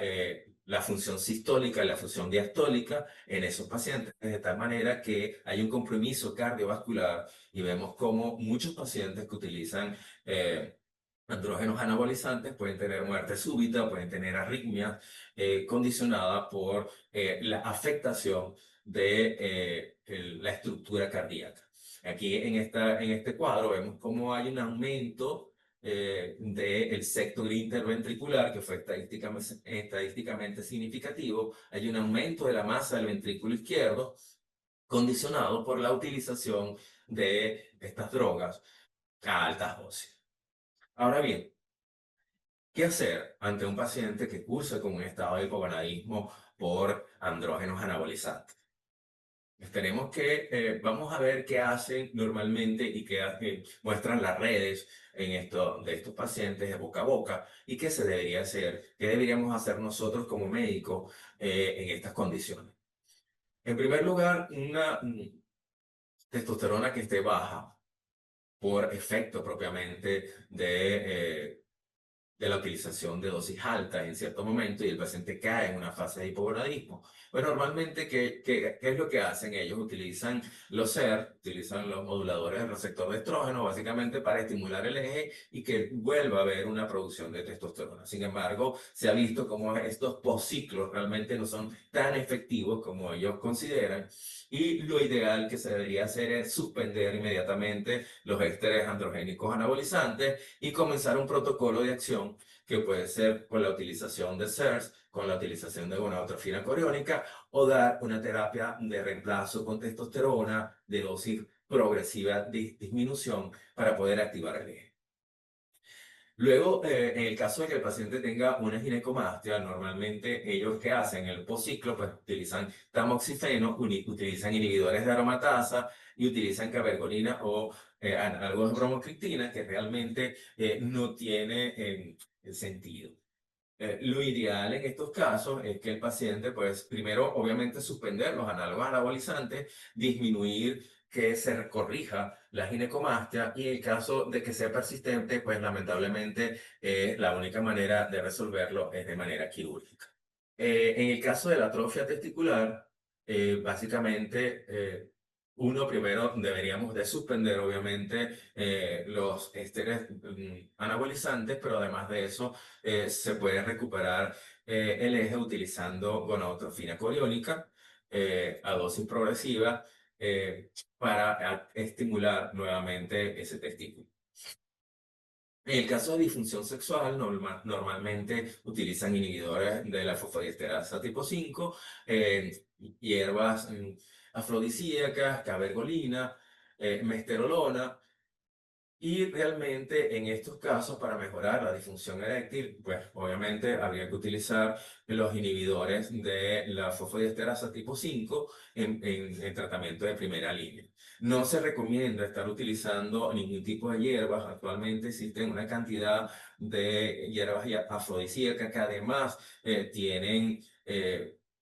la función sistólica y la función diastólica en esos pacientes, de tal manera que hay un compromiso cardiovascular y vemos como muchos pacientes que utilizan andrógenos anabolizantes pueden tener muerte súbita, pueden tener arritmias condicionada por la afectación de la estructura cardíaca. Aquí en este cuadro vemos cómo hay un aumento del sector interventricular que fue estadísticamente significativo. Hay un aumento de la masa del ventrículo izquierdo condicionado por la utilización de estas drogas a altas dosis. Ahora bien, ¿qué hacer ante un paciente que cursa con un estado de hipogonadismo por andrógenos anabolizantes? Tenemos que, vamos a ver qué hacen normalmente y qué muestran las redes de estos pacientes de boca a boca y qué se debería hacer, qué deberíamos hacer nosotros como médicos en estas condiciones. En primer lugar, una testosterona que esté baja por efecto propiamente de la utilización de dosis altas en cierto momento y el paciente cae en una fase de hipogonadismo. Pues normalmente, ¿qué es lo que hacen? Ellos utilizan los SER, utilizan los moduladores del receptor de estrógeno, básicamente para estimular el eje y que vuelva a haber una producción de testosterona. Sin embargo, se ha visto como estos posciclos realmente no son tan efectivos como ellos consideran y lo ideal que se debería hacer es suspender inmediatamente los ésteres androgénicos anabolizantes y comenzar un protocolo de acción que puede ser con la utilización de SERS, con la utilización de gonadotrofina coriónica, o dar una terapia de reemplazo con testosterona de dosis progresiva de disminución para poder activar el eje. Luego, en el caso de que el paciente tenga una ginecomastia, normalmente ellos que hacen el postciclo, pues utilizan tamoxifeno, utilizan inhibidores de aromatasa y utilizan cabergolina o algo de bromocriptina, que realmente no tiene sentido. Lo ideal en estos casos es que el paciente, pues primero, obviamente, suspender los análogos anabolizantes, disminuir que se corrija la ginecomastia y en el caso de que sea persistente, pues lamentablemente la única manera de resolverlo es de manera quirúrgica. En el caso de la atrofia testicular, básicamente uno primero deberíamos de suspender obviamente los esteroides anabolizantes, pero además de eso se puede recuperar el eje utilizando gonadotrofina coriónica a dosis progresiva para estimular nuevamente ese testículo. En el caso de disfunción sexual, normalmente utilizan inhibidores de la fosfodiesterasa tipo 5, hierbas afrodisíacas, cabergolina, mesterolona, y realmente en estos casos para mejorar la disfunción eréctil, pues obviamente habría que utilizar los inhibidores de la fosfodiesterasa tipo 5 en tratamiento de primera línea. No se recomienda estar utilizando ningún tipo de hierbas. Actualmente existen una cantidad de hierbas afrodisíacas que además tienen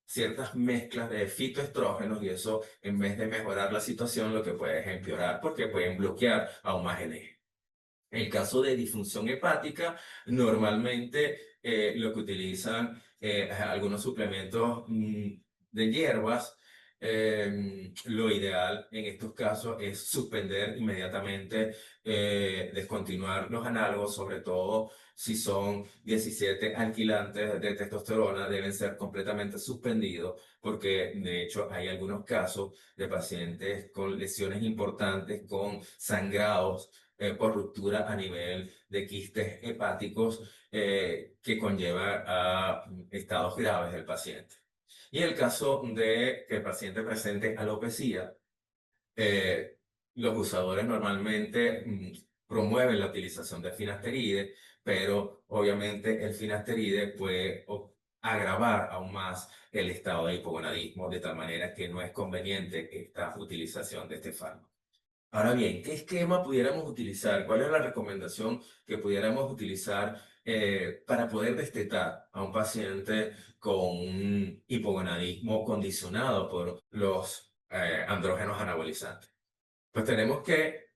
ciertas mezclas de fitoestrógenos y eso en vez de mejorar la situación lo que puede es empeorar porque pueden bloquear aún más el eje. En el caso de disfunción hepática, normalmente lo que utilizan algunos suplementos de hierbas, lo ideal en estos casos es suspender inmediatamente, descontinuar los análogos, sobre todo si son 17 alquilantes de testosterona, deben ser completamente suspendidos, porque de hecho hay algunos casos de pacientes con lesiones importantes, con sangrados por ruptura a nivel de quistes hepáticos que conlleva a estados graves del paciente. Y en el caso de que el paciente presente alopecia, los usadores normalmente promueven la utilización de finasteride, pero obviamente el finasteride puede agravar aún más el estado de hipogonadismo, de tal manera que no es conveniente esta utilización de este fármaco. Ahora bien, ¿qué esquema pudiéramos utilizar? ¿Cuál es la recomendación que pudiéramos utilizar para poder destetar a un paciente con un hipogonadismo condicionado por los andrógenos anabolizantes? Pues tenemos que,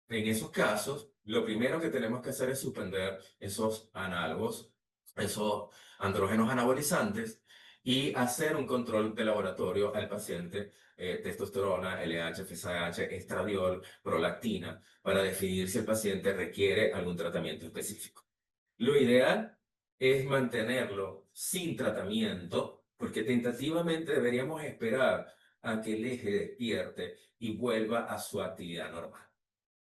en esos casos, lo primero que tenemos que hacer es suspender esos análogos, esos andrógenos anabolizantes y hacer un control de laboratorio al paciente, testosterona, LH, FSH, estradiol, prolactina, para definir si el paciente requiere algún tratamiento específico. Lo ideal es mantenerlo sin tratamiento, porque tentativamente deberíamos esperar a que el eje despierte y vuelva a su actividad normal.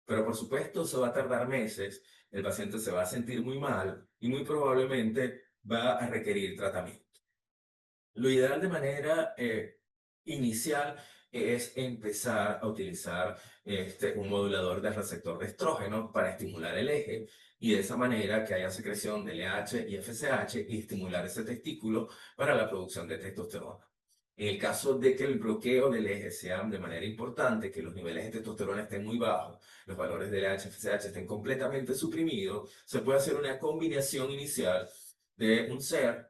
Pero por supuesto, eso va a tardar meses, el paciente se va a sentir muy mal y muy probablemente va a requerir tratamiento. Lo ideal de manera inicial es empezar a utilizar un modulador del receptor de estrógeno para estimular el eje y de esa manera que haya secreción de LH y FSH y estimular ese testículo para la producción de testosterona. En el caso de que el bloqueo del eje sea de manera importante, que los niveles de testosterona estén muy bajos, los valores de LH y FSH estén completamente suprimidos, se puede hacer una combinación inicial de un SER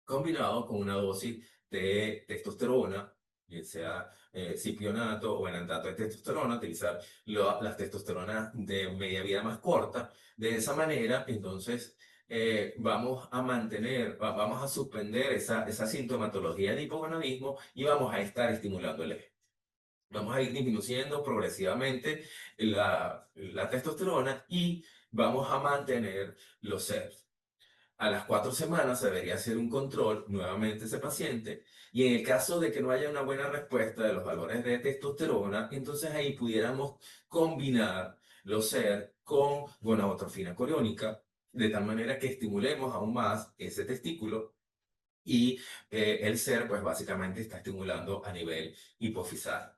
combinado con una dosis de testosterona, ya sea cipionato o enantato de testosterona, utilizar las testosteronas de media vida más corta. De esa manera, entonces, vamos a mantener, vamos a suspender esa sintomatología de hipogonadismo y vamos a estar estimulando el eje. Vamos a ir disminuyendo progresivamente la testosterona y vamos a mantener los CERS. A las 4 semanas se debería hacer un control nuevamente ese paciente y en el caso de que no haya una buena respuesta de los valores de testosterona, entonces ahí pudiéramos combinar los SER con gonadotrofina coriónica de tal manera que estimulemos aún más ese testículo y el ser, pues básicamente está estimulando a nivel hipofisal.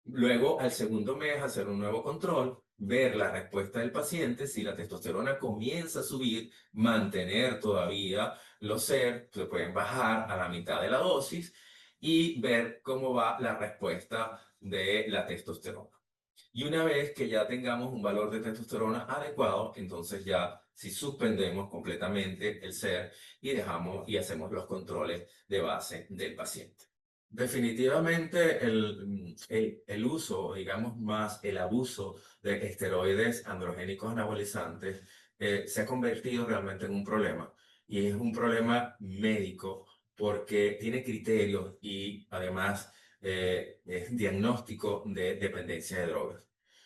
Luego, al segundo mes, hacer un nuevo control, ver la respuesta del paciente, si la testosterona comienza a subir, mantener todavía los SER, se pueden bajar a la mitad de la dosis y ver cómo va la respuesta de la testosterona. Y una vez que ya tengamos un valor de testosterona adecuado, entonces ya si suspendemos completamente el SER y dejamos y hacemos los controles de base del paciente. Definitivamente el uso, digamos más el abuso de esteroides androgénicos anabolizantes se ha convertido realmente en un problema. Y es un problema médico porque tiene criterios y además es diagnóstico de dependencia de drogas.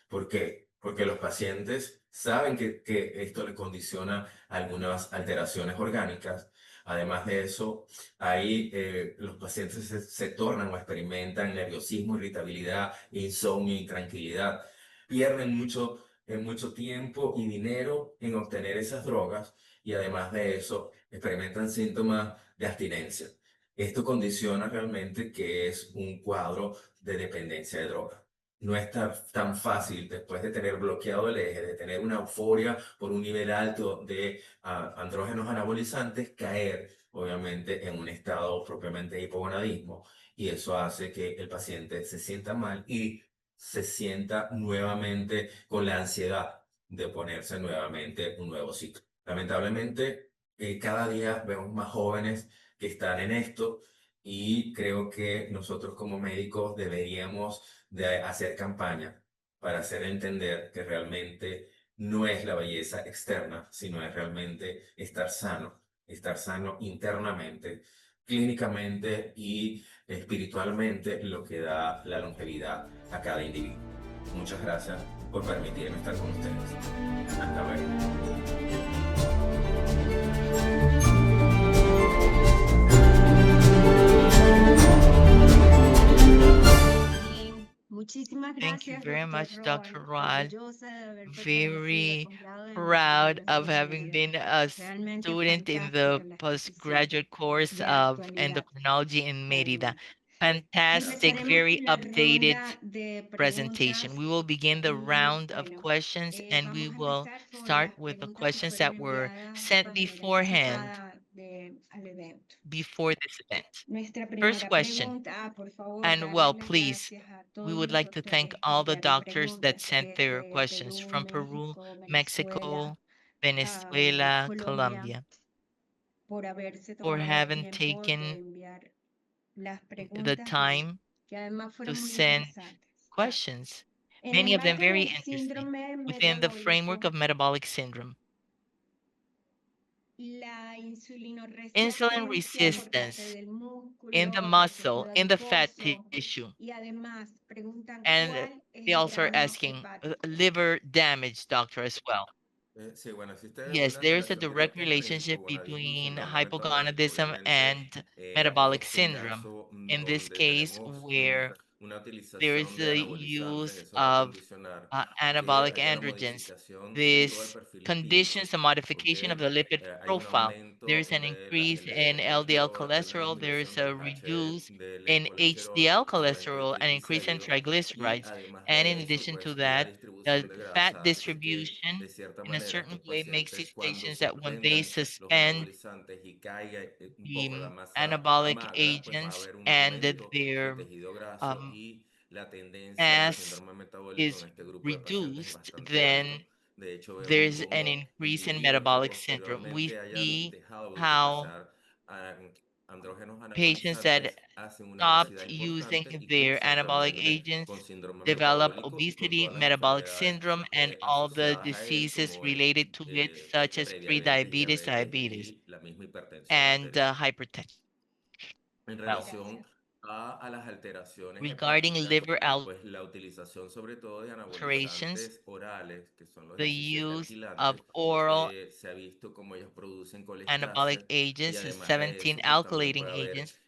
¿Por qué? Porque los pacientes saben que esto le condiciona algunas alteraciones orgánicas. Además de eso, ahí los pacientes se tornan o experimentan nerviosismo, irritabilidad, insomnio, intranquilidad. Pierden mucho tiempo y dinero en obtener esas drogas y además de eso experimentan síntomas de abstinencia. Esto condiciona realmente que es un cuadro de dependencia de drogas. No es tan fácil después de tener bloqueado el eje, de tener una euforia por un nivel alto de andrógenos anabolizantes, caer obviamente en un estado propiamente de hipogonadismo y eso hace que el paciente se sienta mal y se sienta nuevamente con la ansiedad de ponerse nuevamente un nuevo ciclo. Lamentablemente, cada día vemos más jóvenes que están en esto y creo que nosotros como médicos deberíamos de hacer campaña para hacer entender que realmente no es la belleza externa, sino es realmente estar sano internamente, clínicamente y espiritualmente, lo que da la longevidad a cada individuo. Muchas gracias por permitirme estar con ustedes. Hasta luego. Muchísimas Thank you gracias, very doctor much, Dr. Roal. Rod. Orgullosa de haber pertenecido al Very posgrado de proud endocrinología of en having Mérida. been a Realmente student in the fantástica la exposición postgraduate course de of actualidad, endocrinology in Mérida. realmente. Fantastic, Empezaremos very la updated ronda de presentation. preguntas We will begin the y round of bueno, questions and we vamos a will empezar con start las with the preguntas que questions fueron that were enviadas sent para la beforehand entrada al evento. before this event. Nuestra First primera question, pregunta, por favor, and darles well, las please, gracias a we todos would los like to thank doctores que all the enviaron doctors that preguntas sent their desde questions Perú, from Peru, México, Venezuela, Mexico, Venezuela, Colombia, Colombia, por haberse for tomado el having tiempo de taken enviar las the preguntas y time que además to fueron muy send interesantes. questions, En many el of them marco very del interesting, síndrome within the framework metabólico, of metabolic syndrome. la Insulin insulinoresistencia por parte resistance del in the músculo, del muscle, tejido in the fat adiposo tissue. y además preguntan And cuál es they el also are grano asking hepático. liver damage, doctor, as well. Sí, bueno, existe Yes, una there's a relación direct directa entre el relationship hipogonadismo y between síndrome metabólico. hypogonadism Obviamente, and aquí metabolic es un syndrome. caso In this donde case, tenemos where una there is utilización de the anabolizantes, use eso va a of condicionar que anabolic haya una androgens. modificación de todo el This perfil lipídico, conditions a modification of porque the lipid hay un profile. aumento There's an de las increase in LDL LDL colesterol, hay una cholesterol. There's disminución a del reduce HDL in colesterol, HDL aumento de cholesterol, and increase in triglicéridos, y triglycerides. además And in de eso, addition to pues la that, the distribución de fat grasa hace que distribution de cierta in a manera certain estos way makes pacientes these cuando patients that when they suspendan los suspend anabolizantes y caiga un poco la the masa anabolic magra, pues va a agents haber un and aumento de their tejido graso um, y la tendencia al mass síndrome metabólico en is este grupo de pacientes es reduced, bastante alto. then De hecho, vemos there's an como increase in individuos que metabolic syndrome. We posteriormente hayan see dejado de how utilizar ah, andrógenos patients that anabolizantes hacen una obesidad stopped using importante y their cursan anabolic realmente con agents síndrome develop metabólico y con obesity, todas las metabolic enfermedades syndrome, and all the asociadas a él, diseases como el related to it, such as prediabetes, prediabetes, diabetes diabetes, y la misma hipertensión and arterial. hypertension. En Well, relación Gracias. a las alteraciones regarding hepáticas, liver pues la utilización sobre todo de alterations, anabolizantes orales, que son los the 17 use of alquilantes, oral se ha visto como ellos producen anabolic colestasia y agents, the además de 17 eso, pues también alkylating puede haber agents,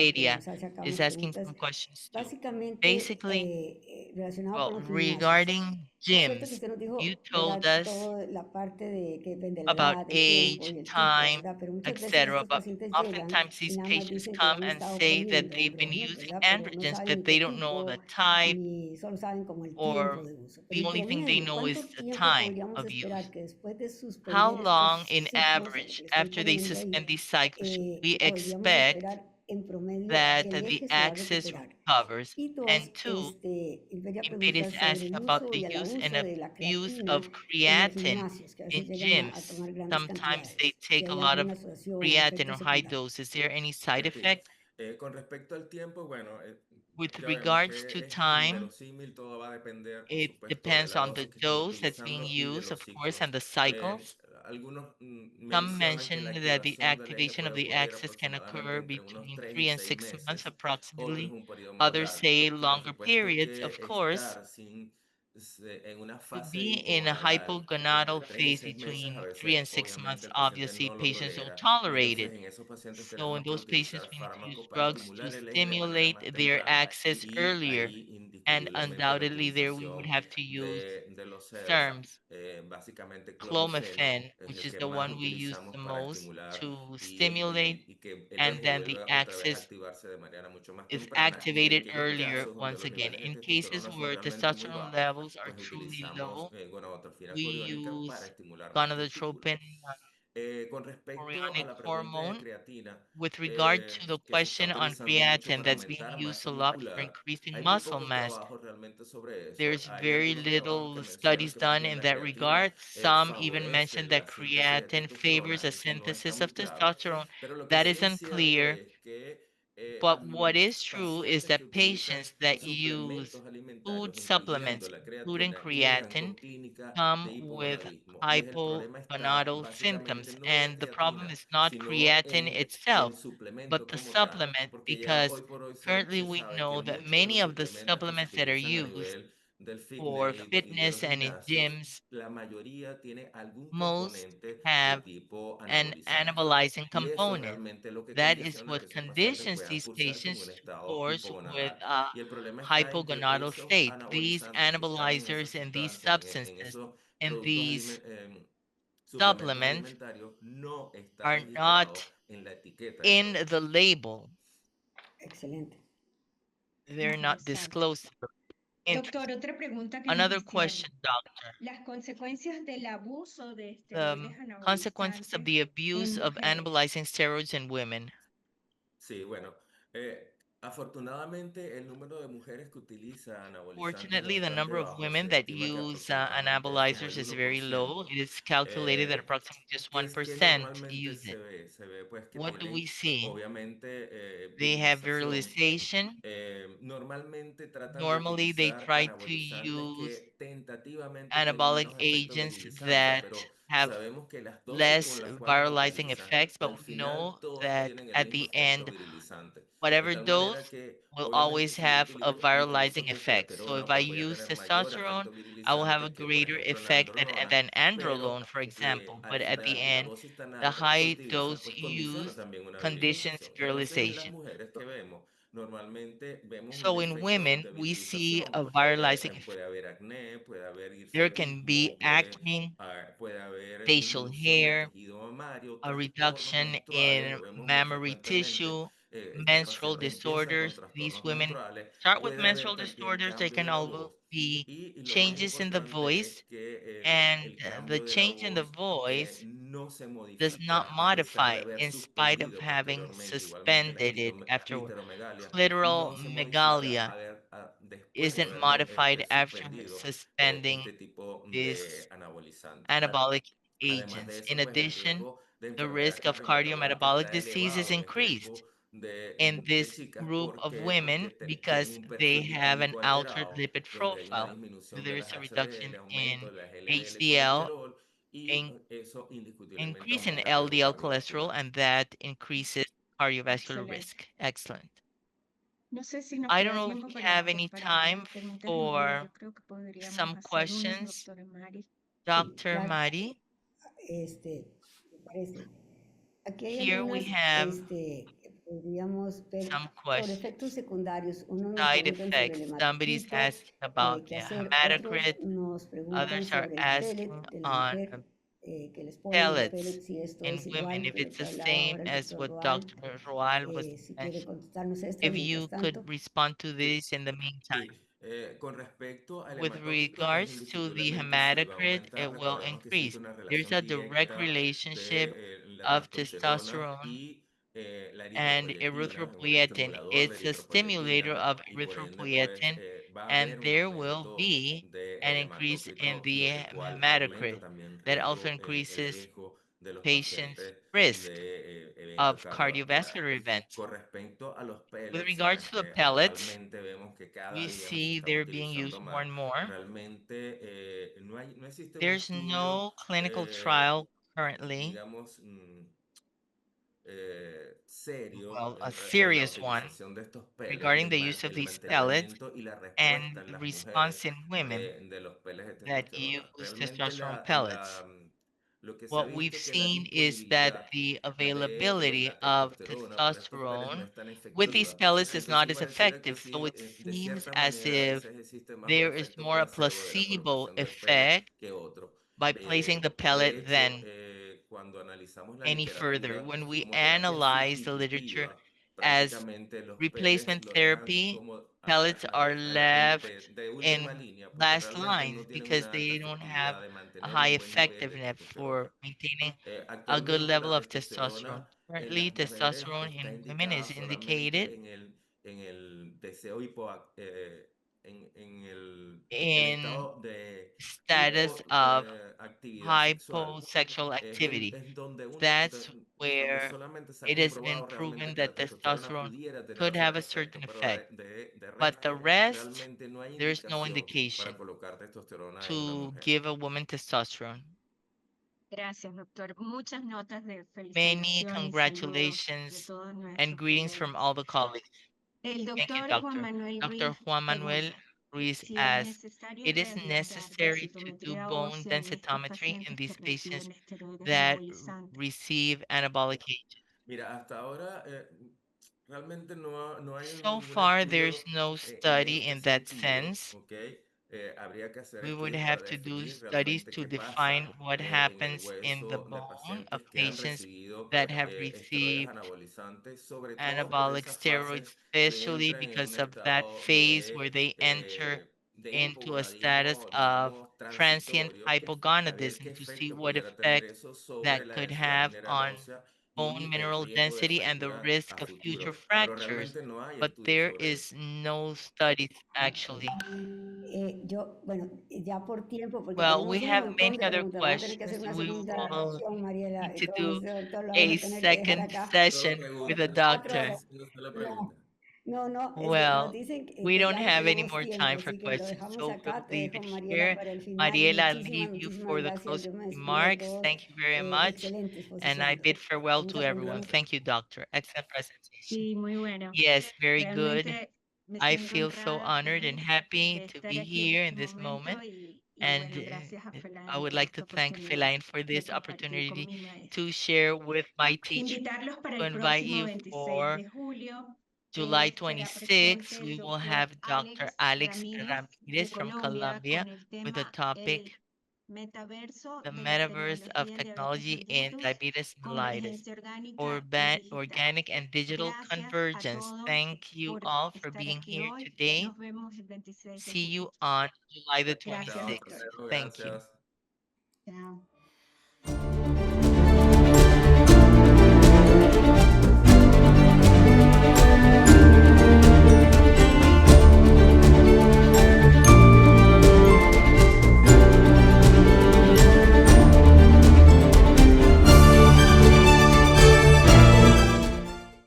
Wikipedia nos hace acá is unas asking preguntas. some questions too. Básicamente, Basically, relacionado con Well, los gimnasios. regarding Es cierto que gyms, usted nos you dijo, told ¿verdad? us Toda la parte de que depende de la about edad, el tiempo age, y el tipo, time, ¿verdad? Pero muchas veces etc. estos But pacientes llegan oftentimes y these nada más patients dicen que come han and estado say that poniendo they've been andrógenos, using ¿verdad? Pero no androgens, saben but qué they don't know tipo, the type, ni solo saben como el tiempo or de uso. Pero the en only thing they promedio, know is ¿cuánto the tiempo time podríamos of esperar use. que después de How suspender long, estos in ciclos o lo que average, le están after they poniendo suspend ahí, these cycles, should we podríamos expect esperar en promedio that que el the eje se va a axis recuperar? recovers? Y And dos, two, quería Invadis preguntar sobre asked el about uso the y el use and abuso de la abuse creatina of en los creatine gimnasios, que a veces in llegan a gyms. tomar grandes Sometimes they cantidades. Si take a hay lot alguna of asociación o creatine efecto or high secundario. dose. Is there any side Sí. effect? Con respecto al tiempo, bueno, With ya vemos regards to que es time, inverosímil, todo va a depender, por it supuesto, de depends la on the dosis que estén dose that's being utilizando y de used, los of course, and ciclos. the cycles. Algunos Some mencionan que la mention that the activación del eje activation puede of the ocurrir axis can aproximadamente occur entre unos between 3 y 3 and 6 6 months meses, otros approximately. un periodo más Others largo. say Por longer supuesto periods, of que course. estar en una To fase be in a hipogonadal entre hypogonadal 3 y phase 6 meses, a between veces 3 and 6 months, obviamente el paciente obviously no lo patients don't tolera y tolerate entonces it. en esos pacientes So in tenemos que those patients, utilizar we need to use fármacos para drugs to estimular el eje de manera más stimulate their temprana axis y earlier. ahí And indiscutiblemente la undoubtedly there we would utilización have to use de los SERMs, SERMs, básicamente clomifeno, clomiphene, es which el is que the más one we use utilizamos the para most estimular to stimulate, y que el and eje then the vuelva otra vez a axis activarse de manera mucho más is temprana y en activated aquellos earlier casos donde once los again. niveles de In cases testosterona son where realmente muy testosterone bajos, levels are pues truly utilizamos low, gonadotropina we coriónica para use estimular más testículos. gonadotropin Con respecto a chorionic la pregunta de hormone. creatina, With regard to the que se está question on utilizando mucho creatine para that's being aumentar used masa a lot for muscular, increasing hay muy muscle pocos mass, trabajos realmente sobre eso. there's Hay very algunos trabajos que little mencionan studies que más done bien in la that creatina regard. Some even favorece mention that la síntesis de creatine favors testosterona. a Eso no está synthesis muy of claro, testosterone. pero lo que That sí is es cierto unclear. es que But what is los true is pacientes que that utilizan patients that use suplementos alimentarios, food incluyendo supplements, la including creatina, llegan creatine, con clínica de come with hipogonadismo. Y el problema está hypogonadal básicamente symptoms. no en la And the problem creatina, is not sino creatine en el itself, suplemento but the como tal, supplement, porque ya because hoy por hoy currently se we sabe que know that muchos de many los of the suplementos que se supplements that are utilizan a used nivel del for fitness y de los fitness and in gimnasios, gyms, la mayoría tiene algún most componente de have tipo an anabolizante. anabolizing Y eso es component. realmente lo que That is condiciona que what esos pacientes conditions puedan these cursarse en un patients to estado course with hipogonadal. a Y el problema está en que hypogonadal esos state. These anabolizantes que están en esas anabolizers and these sustancias, en substances esos and productos these suplementos supplements alimentarios, no está are indicado not en la etiqueta del in producto. the label. Excelente. They're not Interesante. disclosed. Doctor, otra pregunta que nos Another hicieron. question, doctor. Las consecuencias del abuso de The esteroides consequences of anabolizantes the en abuse of mujeres. anabolizing steroids in women. Sí, bueno, afortunadamente el número de mujeres que utiliza anabolizantes es Fortunately, the bastante number of bajo. women Se that estima que use aproximadamente es como anabolizers el is very low. 1%. It is calculated that Eh, approximately just ¿Qué 1% normalmente use se it. ve? Se ve pues que What do tienen we see? obviamente They have virilización. virilization. Normalmente tratan de Normally, they utilizar try to anabolizantes use que tentativamente tengan anabolic menos efecto agents virilizante, that pero have sabemos que las dosis less con las cuales lo viralizing utilizan effects, but al we final know todas that tienen el at mismo the efecto end, virilizante. De whatever tal manera dose que will obviamente always si yo have a utilizo viralizing incluso effect. So testosterona, if I pues voy a use tener mayor efecto testosterone, I will have a virilizante que por greater ejemplo la effect than androlona, androlone, pero for example. al But at the final la end, dosis tan the alta que se high utiliza dose pues condiciona used también una conditions virilización. Entonces en las virilization. mujeres que vemos normalmente vemos un So in efecto women, de we see virilización. a viralizing effect. Puede haber acné, puede haber There can be hirsutismo, acne, puede haber facial disminución del hair, tejido mamario, a trastornos reduction menstruales, in lo vemos muy mammary frecuentemente. tissue, Estas menstrual pacientes empiezan con disorders. These trastornos women menstruales, start with puede haber menstrual también disorders. They cambio can de la also voz. be Y lo más changes in the importante es voice, que and el the cambio de la change in the voz voice no se does not modifica a pesar de modify haber in spite of suspendido having posteriormente. Igualmente la suspended it afterward. cliteromegalia Clitoral no se modifica megalia después de isn't haberlo modified after suspendido suspending este tipo de this anabolizante. anabolic Además de agents. In eso, pues el addition, riesgo de the enfermedad risk of cardiometabólica cardiometabolic está disease is elevado en este increased grupo in de this chicas. group ¿Por of qué? women Porque tienen because un they perfil have an lipídico altered alterado, lipid donde hay una profile. disminución de There las is a HDL, reduction aumento in de las LDL HDL, colesterol y in, eso indiscutiblemente increase in aumenta el riesgo LDL cholesterol, cardiovascular. and that increases cardiovascular Excelente. risk. Excellent. No sé si nos I don't queda know if tiempo we have any para time algunas preguntas en vivo. for Yo creo que podríamos some hacer unas, questions. doctora Mari. Sí, Dr. claro. Mari, Me parece. Aquí hay here we algunas have Podríamos ver some sobre questions. efectos secundarios. Unos nos Side preguntan sobre el effects. Somebody's hematocrito, asking about qué the hacer. Otros hematocrit. nos preguntan Others are sobre el pellet asking de la on mujer que les ponen el pellet, pellets si esto in es women, igual if que lo it's que the hablaba same ahora el as doctor what Roal. Dr. Roal was Si quiere mentioning. contestarnos esto, If mientras you tanto. could respond to this in the meantime. Sí, con respecto al With hematócrito, que es regards to the indiscutiblemente sí va a hematocrit, aumentar, it will recordemos que existe increase. una There's relación a direct directa relationship de la of testosterona testosterone y la and eritropoyetina, un erythropoietin. estimulador de It's a stimulator eritropoyetina, of y por ende, pues erythropoietin, va a haber and un there will aumento be an del increase in hematócrito, the lo cual aumenta hematocrit también that also el increases riesgo de los patients' pacientes risk de eventos of cardiovascular cardiovasculares. events. Con respecto a los With pellets, regards to the pellets, actualmente vemos que cada we día los see están they're being used utilizando more más. and more. Realmente no existe un There's estudio, no clinical trial currently, digamos, serio well, a de la serious one, utilización de estos pellets, regarding the use of el these pellets mantenimiento y la respuesta and en the las mujeres response in women de los pellets de that testosterona. use Realmente testosterone pellets. lo que se ha What we've visto que la seen is that disponibilidad the de availability la of testosterona para estos pellets no testosterone es tan with these efectiva. pellets is not Entonces as pareciera que effective. So sí, it de seems cierta as manera, a if veces existe más un there is efecto more a placebo de la placebo colocación del pellet effect que otro. by placing the De pellet hecho, than cuando analizamos la any further. literatura When we como terapia analyze the literature sustitutiva, as prácticamente los pellets replacement lo dejan therapy, como pellets are left de última in línea, porque last realmente no lines tienen because una alta they don't have efectividad de a mantener high un buen nivel de effectiveness for testosterona. maintaining a good Actualmente level la of testosterone. testosterona en Currently, las mujeres testosterone está in women indicada is indicated solamente en el deseo en el in estado de status of hipoactividad sexual. hyposexual activity. Es That's donde where solamente se ha it has been comprobado proven realmente que la that testosterona testosterone pudiera tener could have cierto a certain efecto, pero effect. de But the resto rest, realmente no hay there's no indicación para indication colocar testosterona en una to mujer. give a woman testosterone. Gracias, doctor. Muchas notas de Many felicitación y saludos de congratulations todos and nuestros greetings from colegas. all the colleagues. El Thank you, doctor Juan Doctor. Manuel Dr. Ruiz Juan Manuel pregunta Ruiz si es asks, necesario it is realizar necessary to do densitometría bone ósea en estos densitometry in pacientes que these patients reciben esteroides that anabolizantes. receive anabolic agents. Mira, hasta ahora realmente no hay So ningún far, there's estudio no en study este in that sentido, sense. ¿ok? Habría que hacer We would estudios para have to do definir studies realmente to qué define pasa what en el happens in the hueso de bone of pacientes que han patients recibido that have esteroides received anabolizantes, sobre todo por anabolic esas fases steroids, que especially entran en un because of that estado phase where they enter de into a status hipogonadismo, of digamos, transient transitorio, saber qué hypogonadism to see efecto what pudiera tener effect eso sobre that la could densidad have mineral on ósea bone y el mineral riesgo de density and the fractura a risk of future futuro, pero fractures. realmente no hay But estudios there sobre is eso. no studies actually. Bueno, ya por tiempo, porque Well, we tenemos un have montón many de other preguntas, vamos a tener que hacer questions. una We segunda will sesión, Mariela, need to do entonces, doctor, lo vamos a a tener que dejar second acá. Solo session with a preguntas. 4 horas. doctor. Solo No, preguntas. no, es que nos Well, dicen we que don't ya no have any tenemos more tiempo, time for así que lo questions, dejamos so we'll acá. Te leave dejo, it Mariela, here. para el final. Mariela, I'll Muchísimas, leave you muchísimas for the gracias. Yo closing me despido de remarks. todos. Thank you very much. Excelente And I exposición. bid farewell Vamos to a everyone. continuar. Thank you, doctor. Excellent presentation. Sí, muy bueno. Yes, very good. Realmente me I siento feel so honrada, honored and feliz happy de to estar be aquí en here este in this momento moment. y And bueno, gracias a I Felaine would por like esta to thank oportunidad Feline for de this compartir con opportunity mi maestro. to share with my teacher. Invitarlos para To el invite próximo you 26 for de julio. July Estará 26, presente el we will doctor have Dr. Alex Alex Ramírez de Ramirez from Colombia Colombia con el with a tema topic, el metaverso the de la metaverse of tecnología en diabetes technology in mellitus, diabetes mellitus, convergencia orgánica y urban, digital. organic and digital Gracias a convergence. todos Thank you por all for estar being aquí here hoy. today. Nos vemos el 26 de See you julio. on July the Gracias, 26th. doctora. Chao, Thank you. gracias. Chao.